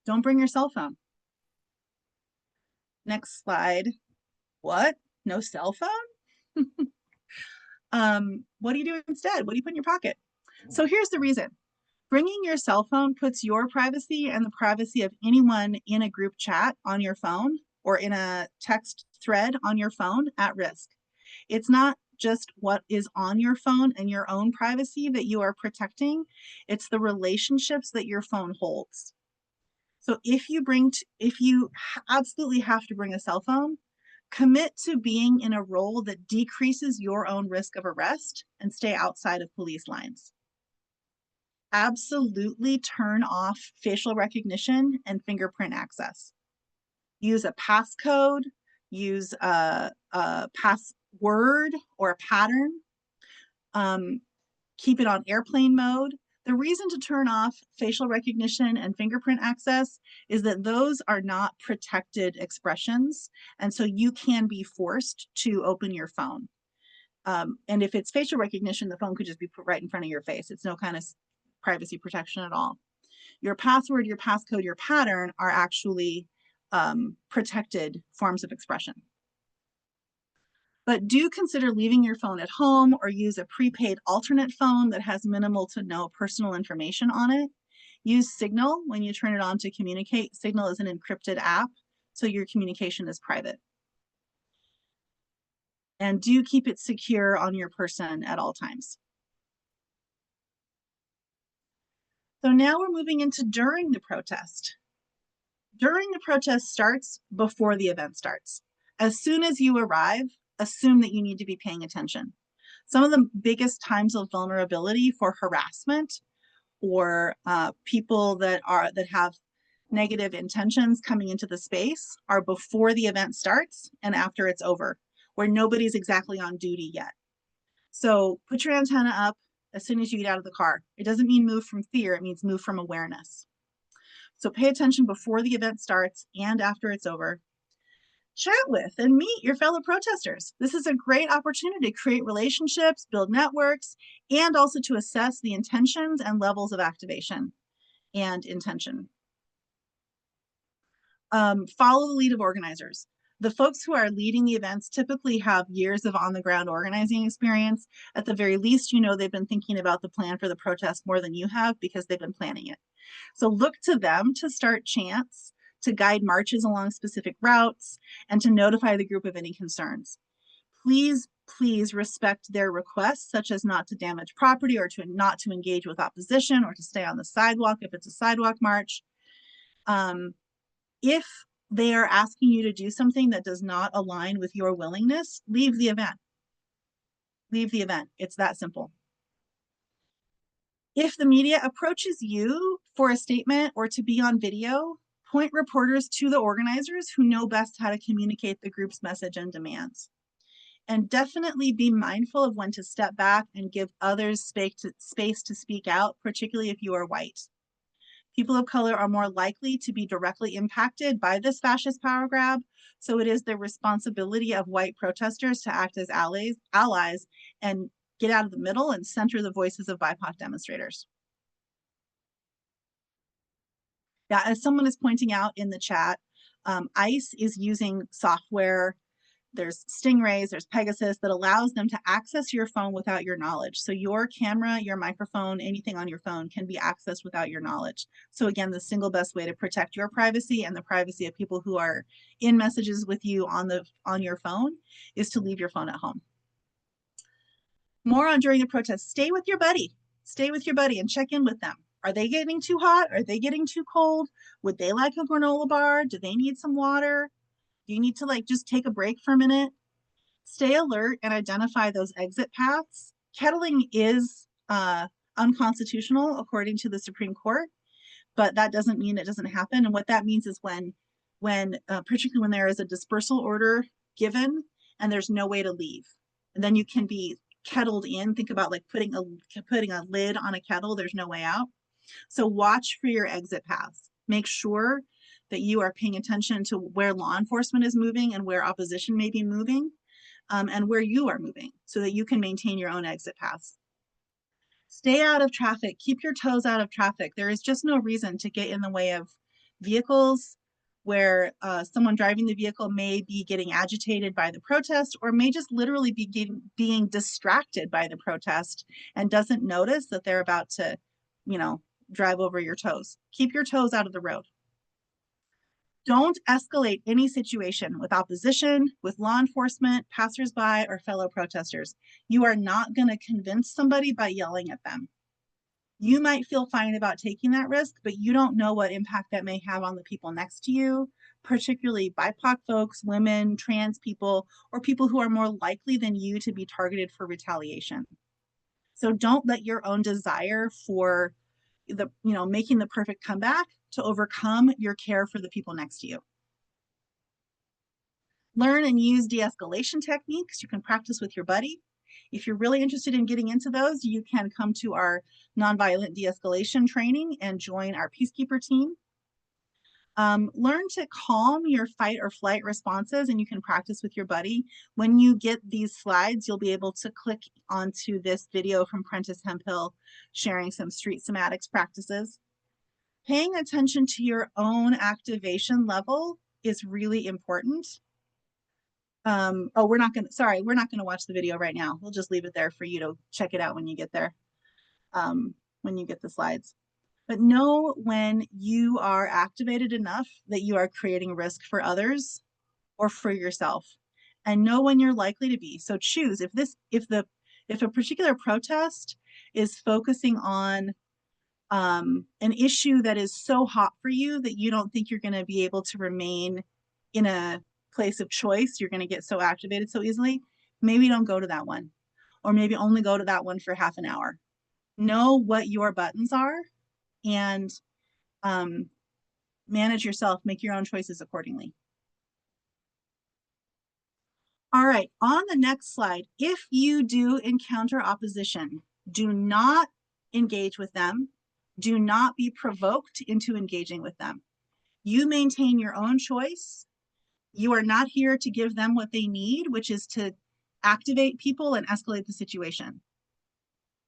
don't bring your cell phone. Next slide. What? No cell phone? What do you do instead? What do you put in your pocket? So here's the reason. Bringing your cell phone puts your privacy and the privacy of anyone in a group chat on your phone or in a text thread on your phone at risk. It's not just what is on your phone and your own privacy that you are protecting. It's the relationships that your phone holds. So if you absolutely have to bring a cell phone, commit to being in a role that decreases your own risk of arrest and stay outside of police lines. Absolutely turn off facial recognition and fingerprint access. Use a passcode, use a password or a pattern. Keep it on airplane mode. The reason to turn off facial recognition and fingerprint access is that those are not protected expressions. And so you can be forced to open your phone. And if it's facial recognition, the phone could just be put right in front of your face. It's no kind of privacy protection at all. Your password, your passcode, your pattern are actually protected forms of expression. But do consider leaving your phone at home or use a prepaid alternate phone that has minimal to no personal information on it. Use Signal when you turn it on to communicate. Signal is an encrypted app, so your communication is private. And do keep it secure on your person at all times. So now we're moving into during the protest. During the protest starts before the event starts. As soon as you arrive, assume that you need to be paying attention. Some of the biggest times of vulnerability for harassment or people that have negative intentions coming into the space are before the event starts and after it's over, where nobody's exactly on duty yet. So put your antenna up as soon as you get out of the car. It doesn't mean move from fear, it means move from awareness. So pay attention before the event starts and after it's over. Chat with and meet your fellow protesters. This is a great opportunity to create relationships, build networks, and also to assess the intentions and levels of activation and intention. Follow the lead of organizers. The folks who are leading the events typically have years of on-the-ground organizing experience. At the very least, they've been thinking about the plan for the protest more than you have because they've been planning it. So look to them to start chants, to guide marches along specific routes, and to notify the group of any concerns. Please, please respect their requests, such as not to damage property or not to engage with opposition or to stay on the sidewalk if it's a sidewalk march. If they are asking you to do something that does not align with your willingness, leave the event. Leave the event. It's that simple. If the media approaches you for a statement or to be on video, point reporters to the organizers who know best how to communicate the group's message and demands. And definitely be mindful of when to step back and give others space to speak out, particularly if you are white. People of color are more likely to be directly impacted by this fascist power grab, so it is the responsibility of white protesters to act as allies and get out of the middle and center the voices of BIPOC demonstrators. Yeah, as someone is pointing out in the chat, ICE is using software. There's Stingrays, there's Pegasus that allows them to access your phone without your knowledge. So your camera, your microphone, anything on your phone can be accessed without your knowledge. So again, the single best way to protect your privacy and the privacy of people who are in messages with you on your phone is to leave your phone at home. More on during the protest. Stay with your buddy. Stay with your buddy and check in with them. Are they getting too hot? Are they getting too cold? Would they like a granola bar? Do they need some water? Do you need to just take a break for a minute? Stay alert and identify those exit paths. Kettling is unconstitutional according to the Supreme Court, but that doesn't mean it doesn't happen. And what that means is when when, particularly when there is a dispersal order given and there's no way to leave. And then you can be kettled in. Think about like putting a lid on a kettle. There's no way out. So watch for your exit paths. Make sure that you are paying attention to where law enforcement is moving and where opposition may be moving, and where you are moving so that you can maintain your own exit paths. Stay out of traffic. Keep your toes out of traffic. There is just no reason to get in the way of vehicles where someone driving the vehicle may be getting agitated by the protest or may just literally be being distracted by the protest and doesn't notice that they're about to, drive over your toes. Keep your toes out of the road. Don't escalate any situation with opposition, with law enforcement, passersby, or fellow protesters. You are not going to convince somebody by yelling at them. You might feel fine about taking that risk, but you don't know what impact that may have on the people next to you, particularly BIPOC folks, women, trans people, or people who are more likely than you to be targeted for retaliation. So don't let your own desire for making the perfect comeback to overcome your care for the people next to you. Learn and use de-escalation techniques. You can practice with your buddy. If you're really interested in getting into those, you can come to our nonviolent de-escalation training and join our peacekeeper team. Learn to calm your fight or flight responses, and you can practice with your buddy. When you get these slides, you'll be able to click onto this video from Prentice Hemphill sharing some street somatics practices. Paying attention to your own activation level is really important. We're not gonna watch the video right now. We'll just leave it there for you to check it out when you get there, when you get the slides. But know when you are activated enough that you are creating risk for others or for yourself, and know when you're likely to be. So choose if a particular protest is focusing on an issue that is so hot for you that you don't think you're going to be able to remain in a place of choice, you're going to get so activated so easily, maybe don't go to that one, or maybe only go to that one for half an hour. Know what your buttons are and manage yourself, make your own choices accordingly. All right, on the next slide, if you do encounter opposition, do not engage with them. Do not be provoked into engaging with them. You maintain your own choice. You are not here to give them what they need, which is to activate people and escalate the situation.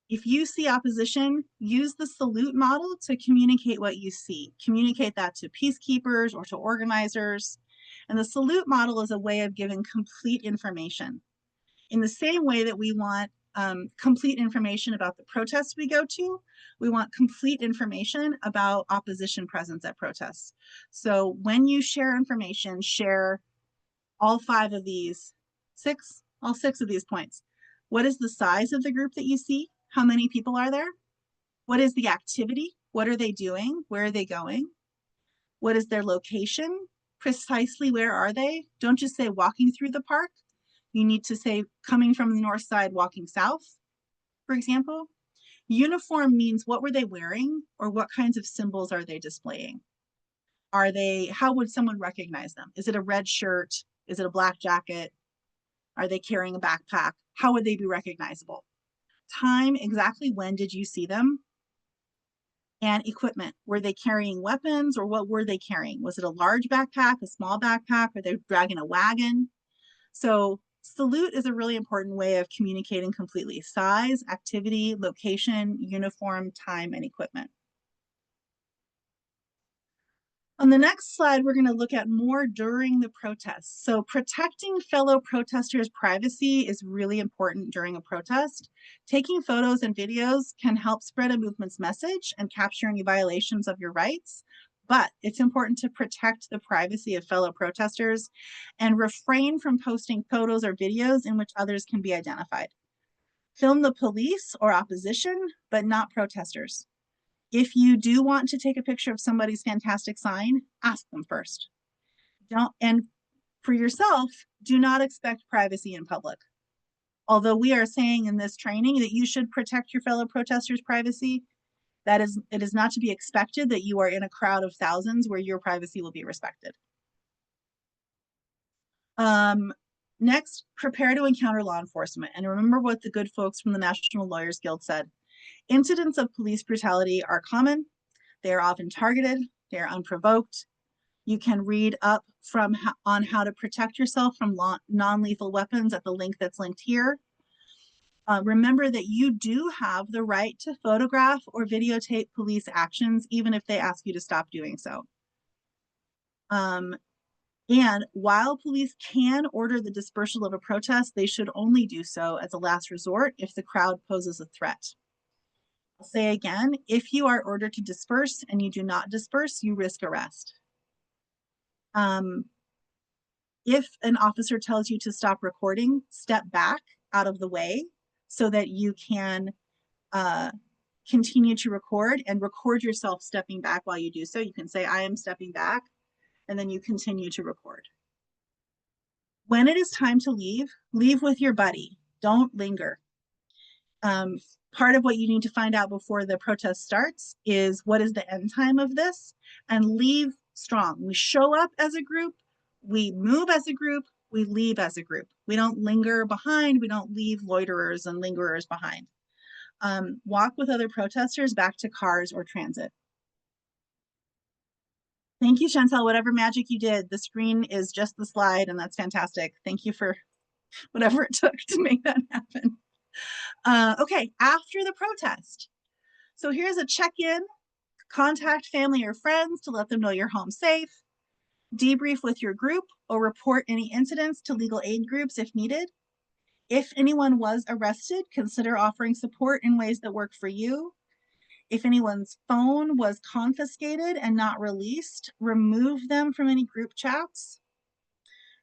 If you see opposition, use the salute model to communicate what you see. Communicate that to peacekeepers or to organizers. And the salute model is a way of giving complete information. In the same way that we want complete information about the protests we go to, we want complete information about opposition presence at protests. So when you share information, share all all six of these points. What is the size of the group that you see? How many people are there? What is the activity? What are they doing? Where are they going? What is their location? Precisely where are they? Don't just say walking through the park. You need to say coming from the north side, walking south, for example. Uniform means what were they wearing or what kinds of symbols are they displaying? How would someone recognize them? Is it a red shirt? Is it a black jacket? Are they carrying a backpack? How would they be recognizable? Time, exactly when did you see them? And equipment, were they carrying weapons or what were they carrying? Was it a large backpack, a small backpack? Are they dragging a wagon? So salute is a really important way of communicating completely: size, activity, location, uniform, time, and equipment. On the next slide, we're going to look at more during the protests. So protecting fellow protesters' privacy is really important during a protest. Taking photos and videos can help spread a movement's message and capture any violations of your rights, but it's important to protect the privacy of fellow protesters and refrain from posting photos or videos in which others can be identified. Film the police or opposition, but not protesters. If you do want to take a picture of somebody's fantastic sign, ask them first. And for yourself, do not expect privacy in public. Although we are saying in this training that you should protect your fellow protesters' privacy, it is not to be expected that you are in a crowd of thousands where your privacy will be respected. Next, prepare to encounter law enforcement. And remember what the good folks from the National Lawyers Guild said. Incidents of police brutality are common. They are often targeted. They are unprovoked. You can read up on how to protect yourself from non-lethal weapons at the link that's linked here. Remember that you do have the right to photograph or videotape police actions, even if they ask you to stop doing so. And while police can order the dispersal of a protest, they should only do so as a last resort if the crowd poses a threat. I'll say again, if you are ordered to disperse and you do not disperse, you risk arrest. If an officer tells you to stop recording, step back out of the way so that you can continue to record and record yourself stepping back while you do so. You can say, I am stepping back, and then you continue to record. When it is time to leave, leave with your buddy. Don't linger. Part of what you need to find out before the protest starts is what is the end time of this, and leave strong. We show up as a group, we move as a group, we leave as a group. We don't linger behind, we don't leave loiterers and lingerers behind. Walk with other protesters back to cars or transit. Thank you, Chantel. Whatever magic you did, the screen is just the slide, and that's fantastic. Thank you for whatever it took to make that happen. Okay, after the protest. So here's a check-in. Contact family or friends to let them know you're home safe. Debrief with your group or report any incidents to legal aid groups if needed. If anyone was arrested, consider offering support in ways that work for you. If anyone's phone was confiscated and not released, remove them from any group chats.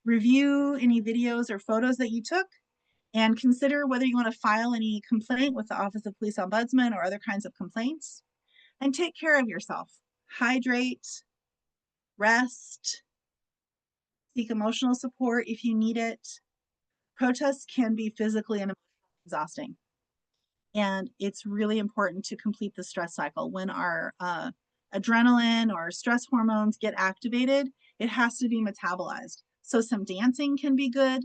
Review any videos or photos that you took, and consider whether you want to file any complaint with the Office of Police Ombudsman or other kinds of complaints. And take care of yourself. Hydrate, rest, seek emotional support if you need it. Protests can be physically and emotionally exhausting. And it's really important to complete the stress cycle. When our adrenaline or stress hormones get activated, it has to be metabolized. So some dancing can be good.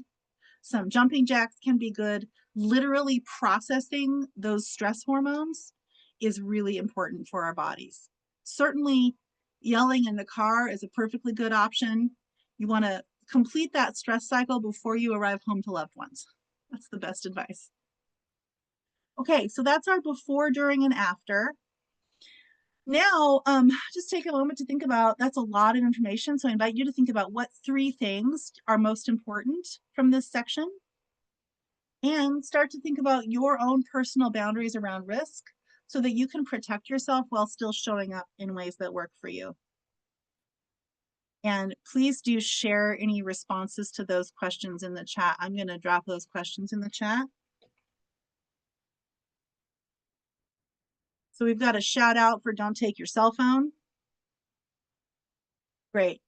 Some jumping jacks can be good. Literally processing those stress hormones is really important for our bodies. Certainly, yelling in the car is a perfectly good option. You want to complete that stress cycle before you arrive home to loved ones. That's the best advice. Okay, so that's our before, during, and after. Now, just take a moment to think about, that's a lot of information, so I invite you to think about what 3 things are most important from this section, and start to think about your own personal boundaries around risk so that you can protect yourself while still showing up in ways that work for you. And please do share any responses to those questions in the chat. I'm going to drop those questions in the chat. So we've got a shout out for don't take your cell phone. Great.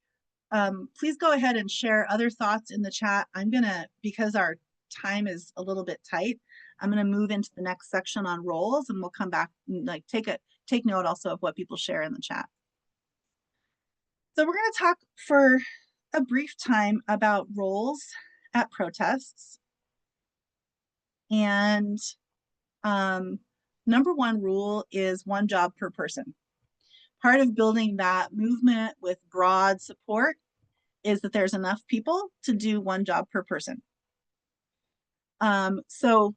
Please go ahead and share other thoughts in the chat. I'm gonna, because our time is a little bit tight, I'm gonna move into the next section on roles, and we'll come back and take note also of what people share in the chat. So we're gonna talk for a brief time about roles at protests. And number 1 rule is 1 job per person. Part of building that movement with broad support is that there's enough people to do 1 job per person. So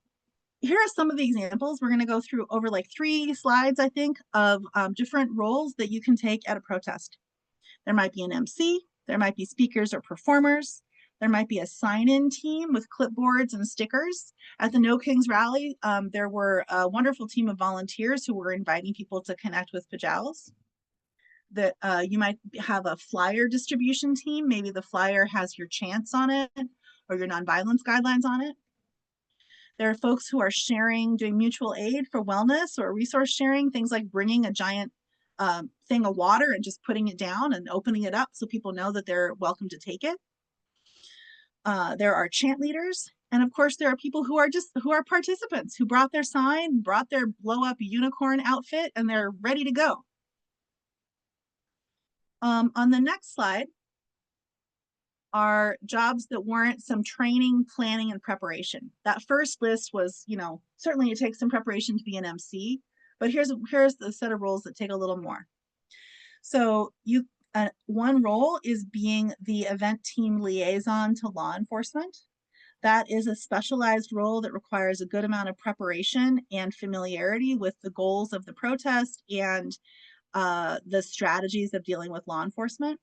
here are some of the examples. We're going to go through over like 3 slides, I think, of different roles that you can take at a protest. There might be an MC, there might be speakers or performers, there might be a sign-in team with clipboards and stickers. At the No Kings rally, there were a wonderful team of volunteers who were inviting people to connect with PJALS. That you might have a flyer distribution team. Maybe the flyer has your chants on it or your nonviolence guidelines on it. There are folks who are sharing, doing mutual aid for wellness or resource sharing, things like bringing a giant thing of water and just putting it down and opening it up so people know that they're welcome to take it. There are chant leaders. And of course, there are people who are participants who brought their sign, brought their blow up unicorn outfit, and they're ready to go. On the next slide are jobs that warrant some training, planning, and preparation. That first list was, certainly it takes some preparation to be an MC, but here's the set of roles that take a little more. So one role is being the event team liaison to law enforcement. That is a specialized role that requires a good amount of preparation and familiarity with the goals of the protest and the strategies of dealing with law enforcement.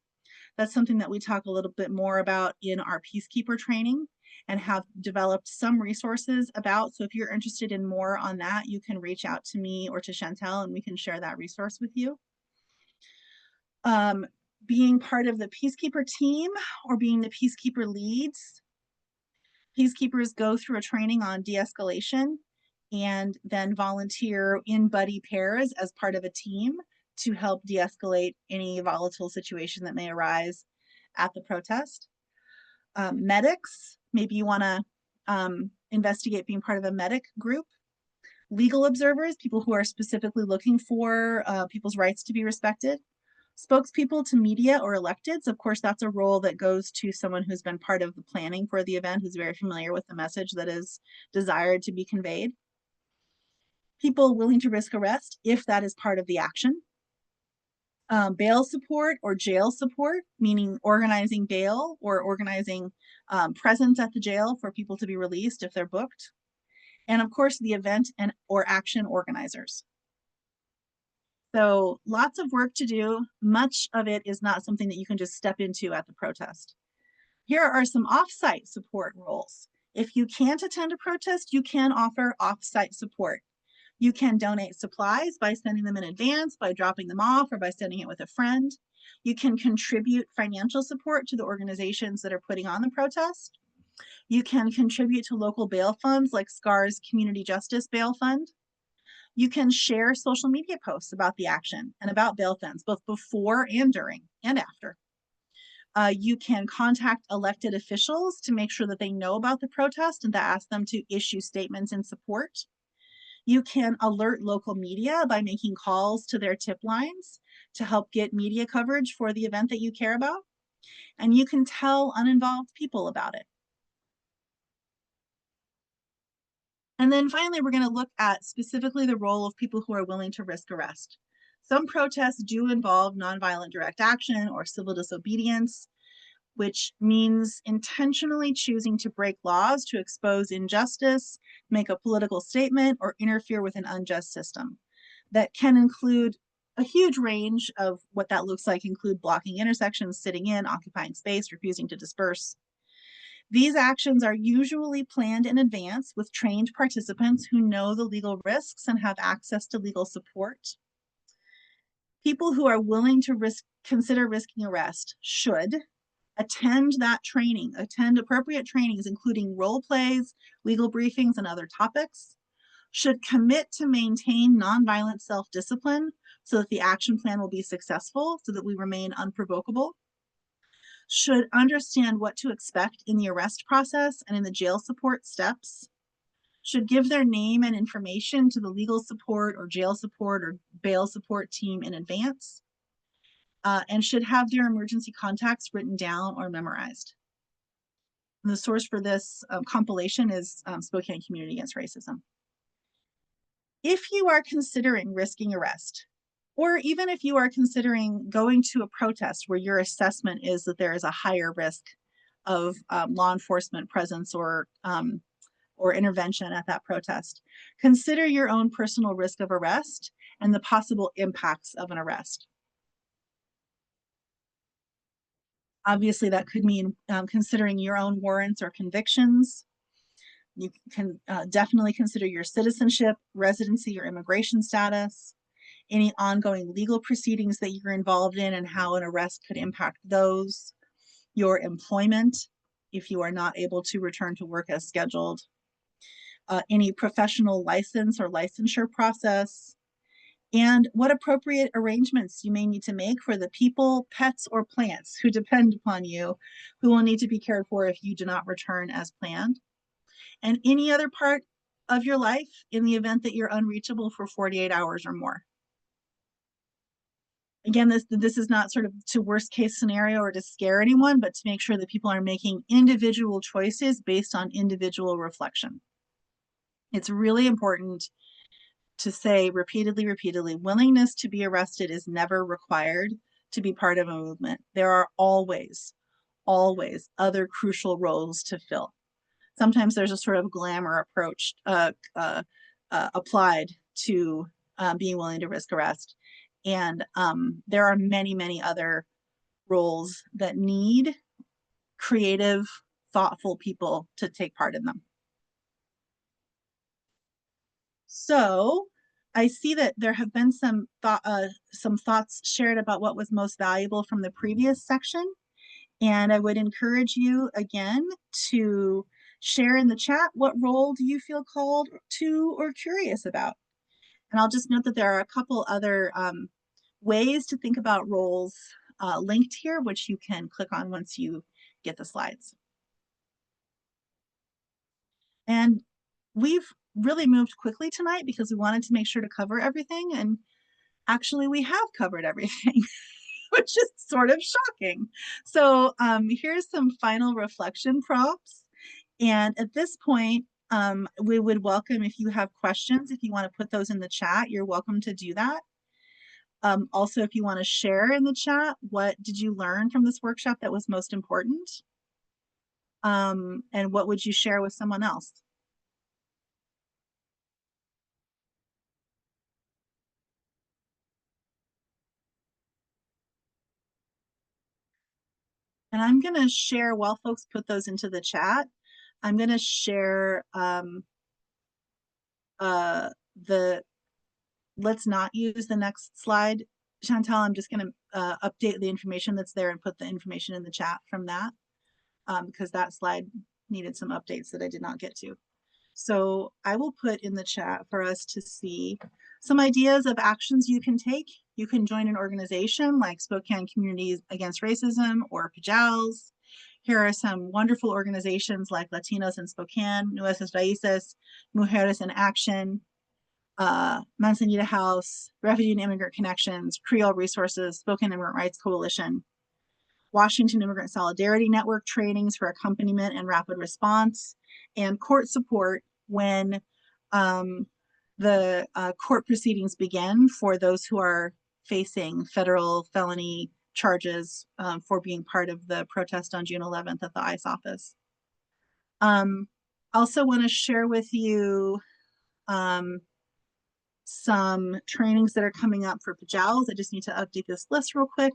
That's something that we talk a little bit more about in our Peacekeeper training and have developed some resources about. So if you're interested in more on that, you can reach out to me or to Chantel and we can share that resource with you. Being part of the Peacekeeper team or being the Peacekeeper leads. Peacekeepers go through a training on de-escalation and then volunteer in buddy pairs as part of a team to help de-escalate any volatile situation that may arise at the protest. Medics, maybe you want to investigate being part of a medic group. Legal observers, people who are specifically looking for people's rights to be respected. Spokespeople to media or electeds, of course, that's a role that goes to someone who's been part of the planning for the event, who's very familiar with the message that is desired to be conveyed. People willing to risk arrest, if that is part of the action. Bail support or jail support, meaning organizing bail or organizing presence at the jail for people to be released if they're booked. And of course, the event or action organizers. So lots of work to do. Much of it is not something that you can just step into at the protest. Here are some off-site support roles. If you can't attend a protest, you can offer off-site support. You can donate supplies by sending them in advance, by dropping them off, or by sending it with a friend. You can contribute financial support to the organizations that are putting on the protest. You can contribute to local bail funds like SCAR's Community Justice Bail Fund. You can share social media posts about the action and about bail funds, both before and during and after. You can contact elected officials to make sure that they know about the protest and to ask them to issue statements in support. You can alert local media by making calls to their tip lines to help get media coverage for the event that you care about. And you can tell uninvolved people about it. And then finally, we're going to look at specifically the role of people who are willing to risk arrest. Some protests do involve nonviolent direct action or civil disobedience, which means intentionally choosing to break laws to expose injustice, make a political statement, or interfere with an unjust system. That can include a huge range of what that looks like, include blocking intersections, sitting in, occupying space, refusing to disperse. These actions are usually planned in advance with trained participants who know the legal risks and have access to legal support. People who are willing to consider risking arrest should attend that training, attend appropriate trainings, including role plays, legal briefings, and other topics, should commit to maintain nonviolent self-discipline so that the action plan will be successful, so that we remain unprovocable, should understand what to expect in the arrest process and in the jail support steps, should give their name and information to the legal support or jail support or bail support team in advance, and should have their emergency contacts written down or memorized. And the source for this compilation is Spokane Community Against Racism. If you are considering risking arrest, or even if you are considering going to a protest where your assessment is that there is a higher risk of law enforcement presence or intervention at that protest, consider your own personal risk of arrest and the possible impacts of an arrest. Obviously, that could mean considering your own warrants or convictions. You can definitely consider your citizenship, residency, or immigration status, any ongoing legal proceedings that you're involved in and how an arrest could impact those, your employment, if you are not able to return to work as scheduled, any professional license or licensure process, and what appropriate arrangements you may need to make for the people, pets, or plants who depend upon you, who will need to be cared for if you do not return as planned, and any other part of your life in the event that you're unreachable for 48 hours or more. Again, this is not sort of to worst case scenario or to scare anyone, but to make sure that people are making individual choices based on individual reflection. It's really important to say repeatedly, willingness to be arrested is never required to be part of a movement. There are always other crucial roles to fill. Sometimes there's a sort of glamour approach applied to being willing to risk arrest. And there are many other roles that need creative, thoughtful people to take part in them. So I see that there have been some thoughts shared about what was most valuable from the previous section. And I would encourage you again to share in the chat, what role do you feel called to or curious about? And I'll just note that there are a couple other ways to think about roles linked here, which you can click on once you get the slides. And we've really moved quickly tonight because we wanted to make sure to cover everything. And actually we have covered everything, which is sort of shocking. So here's some final reflection prompts. And at this point, we would welcome if you have questions, if you want to put those in the chat, you're welcome to do that. Also, if you want to share in the chat, what did you learn from this workshop that was most important? And what would you share with someone else? And I'm going to share, while folks put those into the chat, I'm going to share let's not use the next slide, Chantal. I'm just going to update the information that's there and put the information in the chat from that because that slide needed some updates that I did not get to. So I will put in the chat for us to see some ideas of actions you can take. You can join an organization like Spokane Communities Against Racism or PAJALS. Here are some wonderful organizations like Latinos in Spokane, Nuestras Raíces, Mujeres in Action, Manzanita House, Refugee and Immigrant Connections, Creole Resources, Spokane Immigrant Rights Coalition, Washington Immigrant Solidarity Network trainings for accompaniment and rapid response, and court support when the court proceedings begin for those who are facing federal felony charges for being part of the protest on June 11th at the ICE office. Also want to share with you some trainings that are coming up for PAJALS. I just need to update this list real quick.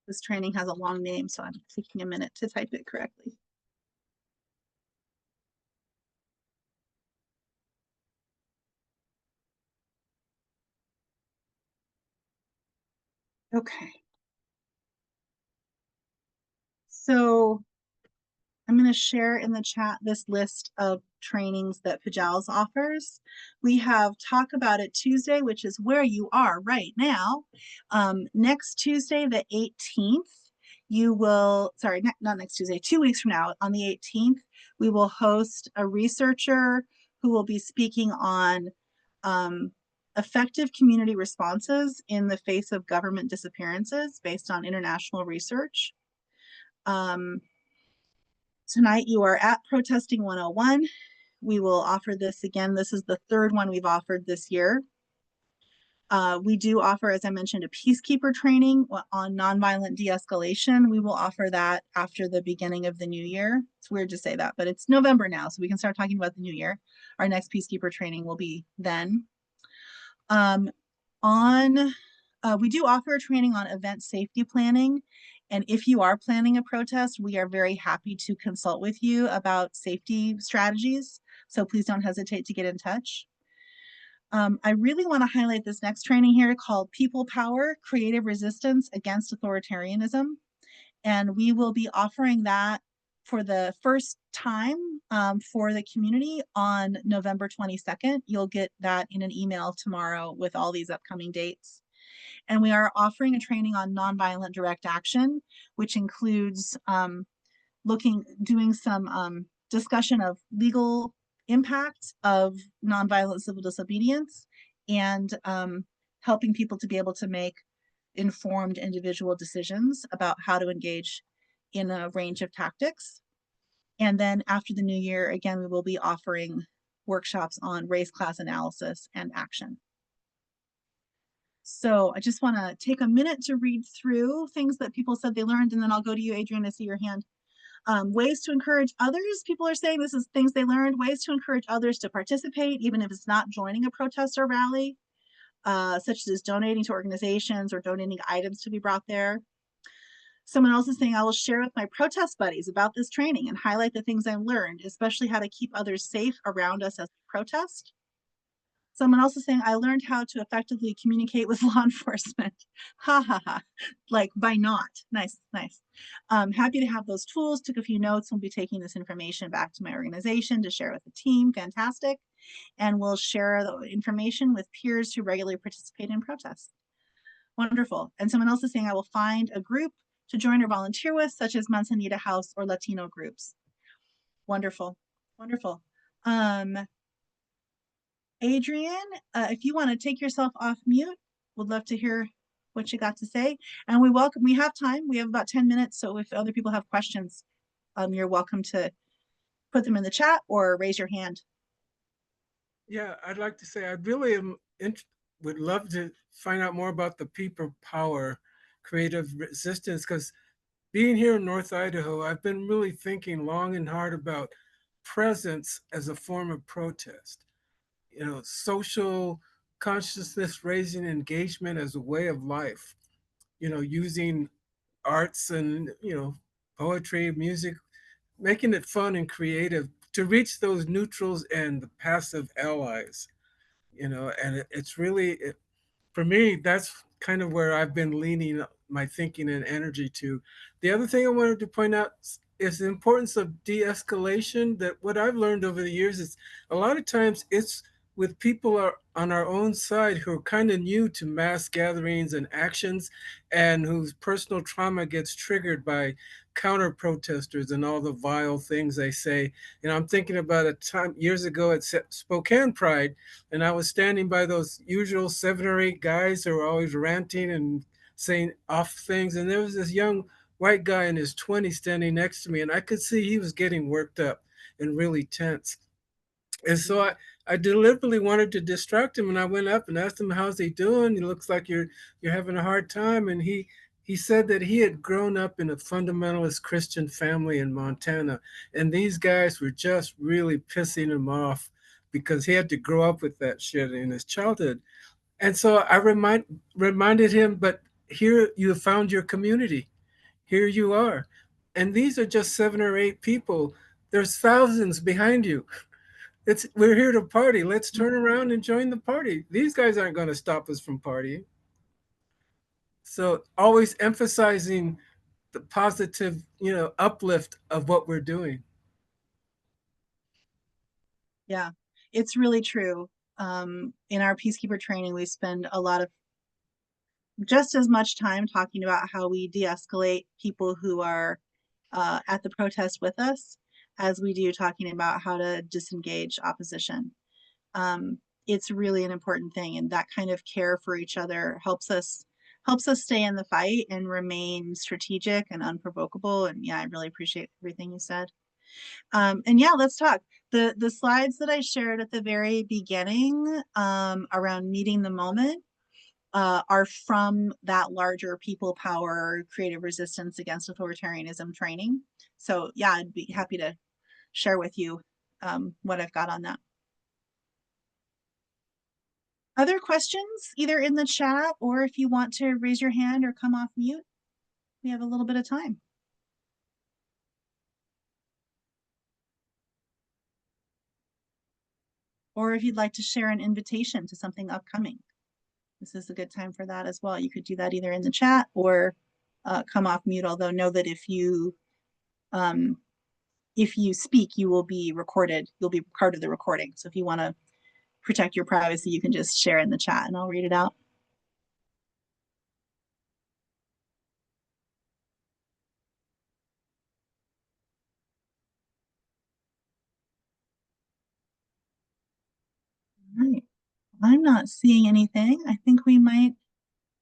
This training has a long name, so I'm taking a minute to type it correctly. Okay. So I'm going to share in the chat this list of trainings that PAJALS offers. We have Talk About It Tuesday, which is where you are right now. Next Tuesday, the 18th, you will, sorry, not next Tuesday, 2 weeks from now, on the 18th, we will host a researcher who will be speaking on effective community responses in the face of government disappearances based on international research. Tonight you are at Protesting 101. We will offer this again. This is the third one we've offered this year. We do offer, as I mentioned, a peacekeeper training on nonviolent de-escalation. We will offer that after the beginning of the new year. It's weird to say that, but it's November now, so we can start talking about the new year. Our next peacekeeper training will be then. We do offer a training on event safety planning. And if you are planning a protest, we are very happy to consult with you about safety strategies. So please don't hesitate to get in touch. I really want to highlight this next training here called People Power, Creative Resistance Against Authoritarianism. And we will be offering that for the first time for the community on November 22nd. You'll get that in an email tomorrow with all these upcoming dates. And we are offering a training on nonviolent direct action, which includes doing some discussion of legal impact of nonviolent civil disobedience, and helping people to be able to make informed individual decisions about how to engage in a range of tactics. And then after the new year, again, we will be offering workshops on race class analysis and action. So I just want to take a minute to read through things that people said they learned, and then I'll go to you, Adrian, to see your hand. Ways to encourage others. People are saying this is things they learned. Ways to encourage others to participate, even if it's not joining a protest or rally, such as donating to organizations or donating items to be brought there. Someone else is saying, I will share with my protest buddies about this training and highlight the things I learned, especially how to keep others safe around us as we protest. Someone else is saying, I learned how to effectively communicate with law enforcement. Ha ha ha, like by not. Nice, nice. Happy to have those tools, took a few notes, and will be taking this information back to my organization to share with the team. Fantastic. And we'll share the information with peers who regularly participate in protests. Wonderful. And someone else is saying, I will find a group to join or volunteer with, such as Manzanita House or Latino groups. Wonderful, wonderful. Adrian, if you want to take yourself off mute, would love to hear what you got to say. And we have time. We have about 10 minutes. So if other people have questions, you're welcome to put them in the chat or raise your hand. Yeah, I'd like to say I really would love to find out more about the people power creative resistance, because being here in North Idaho, I've been really thinking long and hard about presence as a form of protest. You know, social consciousness raising engagement as a way of life, you know, using arts and, you know, poetry, music, making it fun and creative to reach those neutrals and the passive allies, you know. And it's really, for me, that's kind of where I've been leaning my thinking and energy to. The other thing I wanted to point out is the importance of de-escalation. That what I've learned over the years is a lot of times it's with people on our own side who are kind of new to mass gatherings and actions, and whose personal trauma gets triggered by counter protesters and all the vile things they say. You know, I'm thinking about a time years ago at Spokane Pride, and I was standing by those usual 7 or 8 guys who were always ranting and saying off things, and there was this young white guy in his 20s standing next to me, and I could see he was getting worked up and really tense. And so I deliberately wanted to distract him, and I went up and asked him, how's he doing? He looks like you're having a hard time. And he said that he had grown up in a fundamentalist Christian family in Montana, and these guys were just really pissing him off because he had to grow up with that shit in his childhood. And so I reminded him, but here you have found your community. Here you are. And these are just 7 or 8 people. There's thousands behind you. We're here to party. Let's turn around and join the party. These guys aren't going to stop us from partying. So always emphasizing the positive, you know, uplift of what we're doing. Yeah, it's really true. In our Peacekeeper training, we spend a lot of just as much time talking about how we de-escalate people who are at the protest with us as we do talking about how to disengage opposition. It's really an important thing, and that kind of care for each other helps us stay in the fight and remain strategic and unprovocable. And yeah, I really appreciate everything you said. And yeah, let's talk. The slides that I shared at the very beginning around meeting the moment are from that larger people power creative resistance against authoritarianism training. So yeah, I'd be happy to share with you what I've got on that. Other questions, either in the chat or if you want to raise your hand or come off mute, we have a little bit of time. Or if you'd like to share an invitation to something upcoming, this is a good time for that as well. You could do that either in the chat or come off mute, although know that if you speak, you will be recorded. You'll be part of the recording. So if you want to protect your privacy, you can just share in the chat and I'll read it out. I'm not seeing anything. I think we might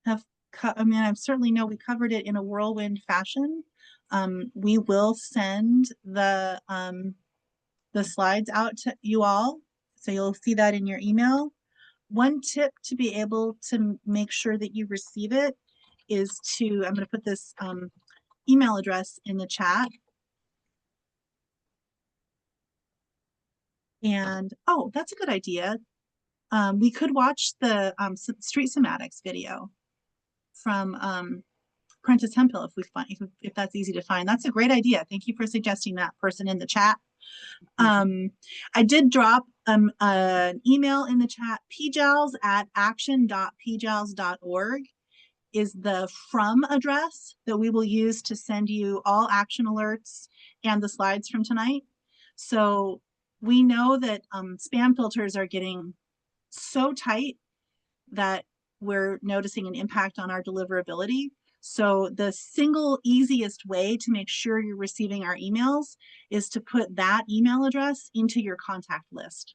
have, I mean, I certainly know we covered it in a whirlwind fashion. We will send the slides out to you all, so you'll see that in your email. One tip to be able to make sure that you receive it is to, I'm going to put this email address in the chat. And, oh, that's a good idea. We could watch the street somatics video from Prentice Hemphill if that's easy to find. That's a great idea. Thank you for suggesting that, person in the chat. I did drop an email in the chat. pjals@action.pjals.org is the from address that we will use to send you all action alerts and the slides from tonight. So we know that spam filters are getting so tight that we're noticing an impact on our deliverability. So the single easiest way to make sure you're receiving our emails is to put that email address into your contact list.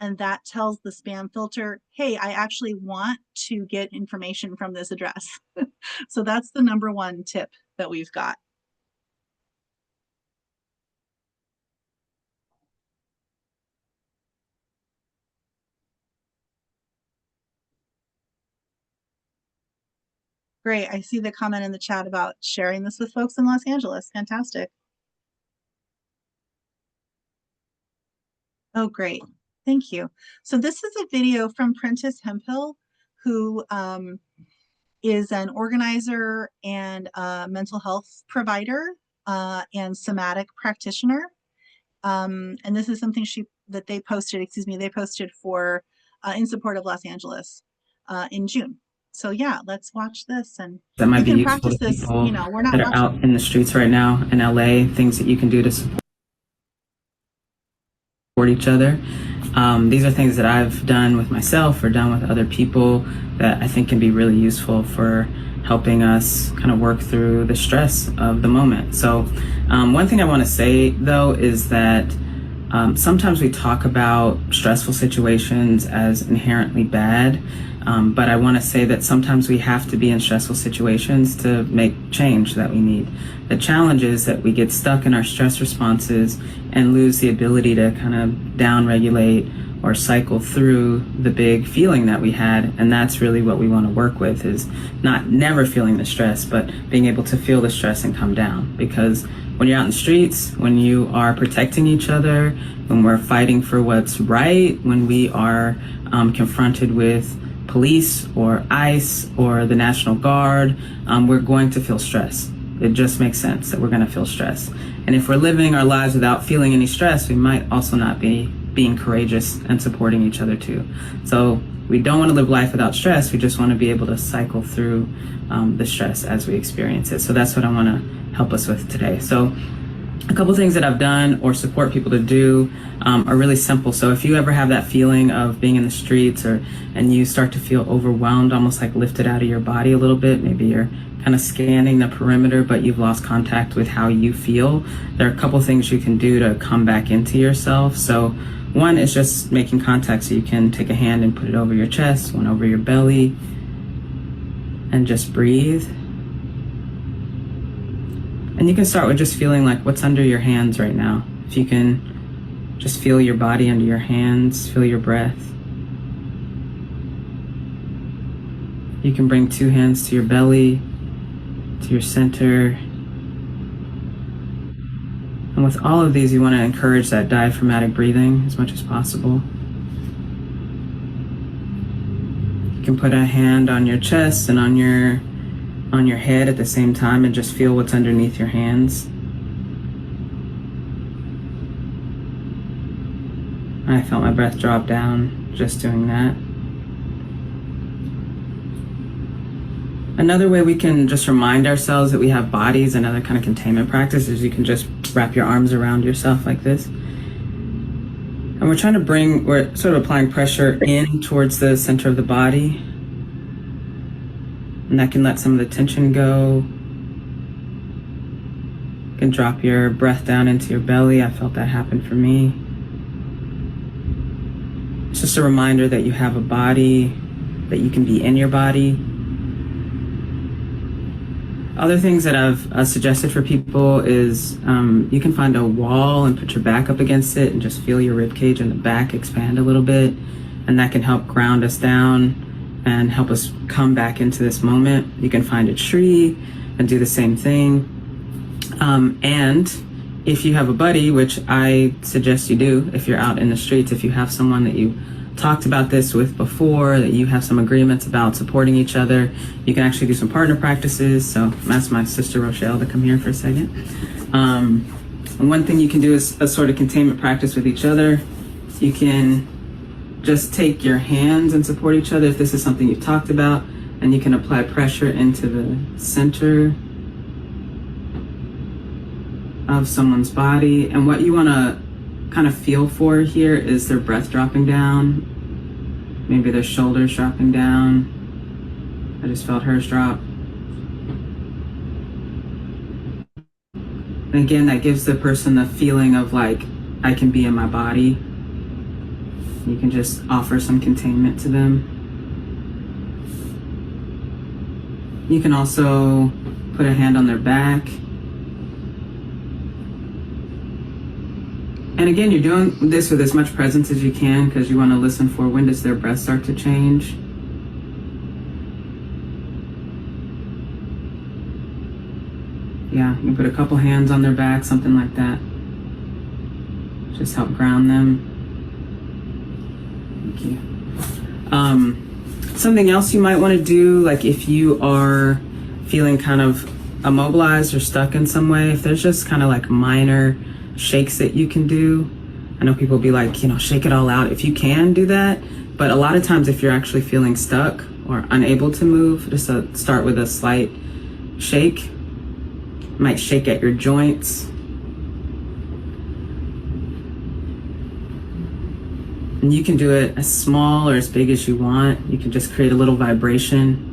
And that tells the spam filter, hey, I actually want to get information from this address. So that's the number one tip that we've got. Great. I see the comment in the chat about sharing this with folks in Los Angeles. Fantastic. Oh, great. Thank you. So this is a video from Prentice Hemphill, who is an organizer and a mental health provider and somatic practitioner. And this is something they posted for in support of Los Angeles in June. So yeah, let's watch this, and that might be can useful practice to this. people You know, we're not that are out in the streets right now in LA. Things that you can do to support each other. These are things that I've done with myself or done with other people that I think can be really useful for helping us kind of work through the stress of the moment. So one thing I want to say though is that sometimes we talk about stressful situations as inherently bad, but I want to say that sometimes we have to be in stressful situations to make change that we need. The challenge is that we get stuck in our stress responses and lose the ability to kind of down-regulate or cycle through the big feeling that we had. And that's really what we want to work with, is not never feeling the stress, but being able to feel the stress and come down. Because when you're out in the streets, when you are protecting each other, when we're fighting for what's right, when we are confronted with police or ICE or the National Guard, we're going to feel stress. It just makes sense that we're going to feel stress. And if we're living our lives without feeling any stress, we might also not be being courageous and supporting each other too. So we don't want to live life without stress. We just want to be able to cycle through the stress as we experience it. So that's what I want to help us with today. So a couple things that I've done or support people to do are really simple. So if you ever have that feeling of being in the streets and you start to feel overwhelmed, almost like lifted out of your body a little bit, maybe you're kind of scanning the perimeter, but you've lost contact with how you feel, there are a couple things you can do to come back into yourself. So one is just making contact. So you can take a hand and put it over your chest, one over your belly, and just breathe. And you can start with just feeling like what's under your hands right now. If you can just feel your body under your hands, feel your breath. You can bring two hands to your belly, to your center. And with all of these, you want to encourage that diaphragmatic breathing as much as possible. You can put a hand on your chest and on your head at the same time and just feel what's underneath your hands. I felt my breath drop down just doing that. Another way we can just remind ourselves that we have bodies, another kind of containment practice, is you can just wrap your arms around yourself like this. And we're sort of applying pressure in towards the center of the body. And that can let some of the tension go. You can drop your breath down into your belly. I felt that happen for me. It's just a reminder that you have a body, that you can be in your body. Other things that I've suggested for people is you can find a wall and put your back up against it and just feel your rib cage and the back expand a little bit. And that can help ground us down and help us come back into this moment. You can find a tree and do the same thing. And if you have a buddy, which I suggest you do if you're out in the streets, if you have someone that you talked about this with before, that you have some agreements about supporting each other, you can actually do some partner practices. So I'm asking my sister Rochelle to come here for a second. And one thing you can do is a sort of containment practice with each other. You can just take your hands and support each other if this is something you've talked about, and you can apply pressure into the center of someone's body. And what you want to kind of feel for here is their breath dropping down, maybe their shoulders dropping down. I just felt hers drop. And again, that gives the person the feeling of like, I can be in my body. You can just offer some containment to them. You can also put a hand on their back. And again, you're doing this with as much presence as you can because you want to listen for when does their breath start to change. Yeah, you can put a couple hands on their back, something like that. Just help ground them. Thank you. Something else you might want to do, like if you are feeling kind of immobilized or stuck in some way, if there's just kind of like minor shakes that you can do. I know people be like, shake it all out. If you can do that, but a lot of times if you're actually feeling stuck or unable to move, just start with a slight shake. You might shake at your joints. And you can do it as small or as big as you want. You can just create a little vibration.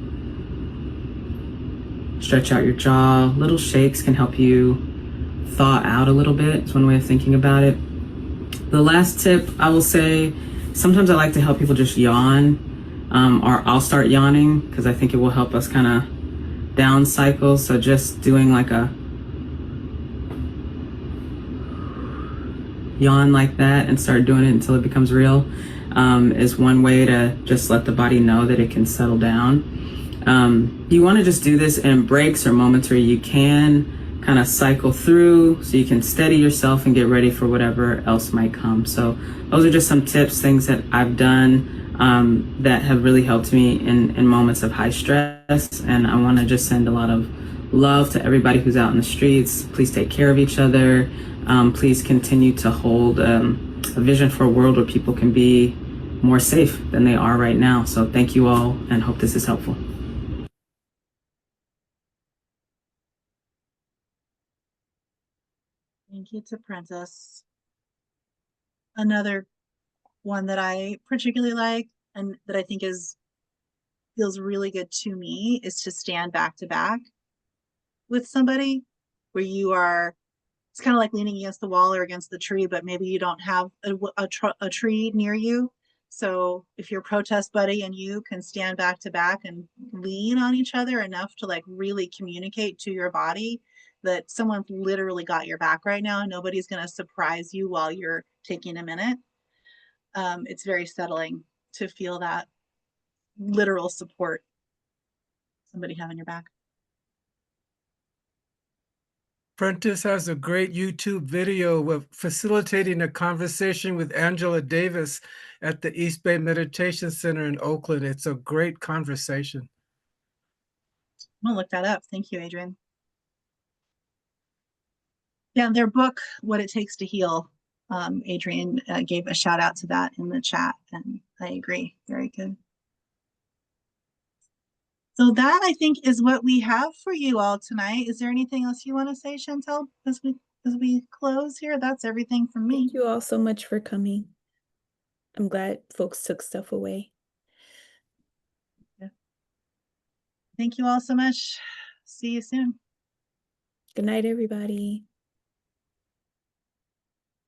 Stretch out your jaw. Little shakes can help you thaw out a little bit. It's one way of thinking about it. The last tip I will say, sometimes I like to help people just yawn, or I'll start yawning because I think it will help us kind of down cycle. So just doing like a yawn like that and start doing it until it becomes real is one way to just let the body know that it can settle down. You want to just do this in breaks or moments where you can kind of cycle through so you can steady yourself and get ready for whatever else might come. So those are just some tips, things that I've done that have really helped me in moments of high stress. And I want to just send a lot of love to everybody who's out in the streets. Please take care of each other. Please continue to hold a vision for a world where people can be more safe than they are right now. So thank you all and hope this is helpful. Thank you to Princess. Another one that I particularly like and that I think feels really good to me is to stand back to back with somebody where it's kind of like leaning against the wall or against the tree, but maybe you don't have a tree near you. So if your protest buddy and you can stand back to back and lean on each other enough to like really communicate to your body that someone literally got your back right now and nobody's going to surprise you while you're taking a minute. It's very settling to feel that literal support, somebody having your back. Prentice has a great YouTube video of facilitating a conversation with Angela Davis at the East Bay Meditation Center in Oakland. It's a great conversation. I'm gonna look that up. Thank you, Adrian. Yeah, their book, What It Takes to Heal, Adrian gave a shout out to that in the chat, and I agree. Very good. So that, I think, is what we have for you all tonight. Is there anything else you want to say, Chantel, as we close here? That's everything from me. Thank you all so much for coming. I'm glad folks took stuff away. Yeah. Thank you all so much. See you soon. Good night, everybody.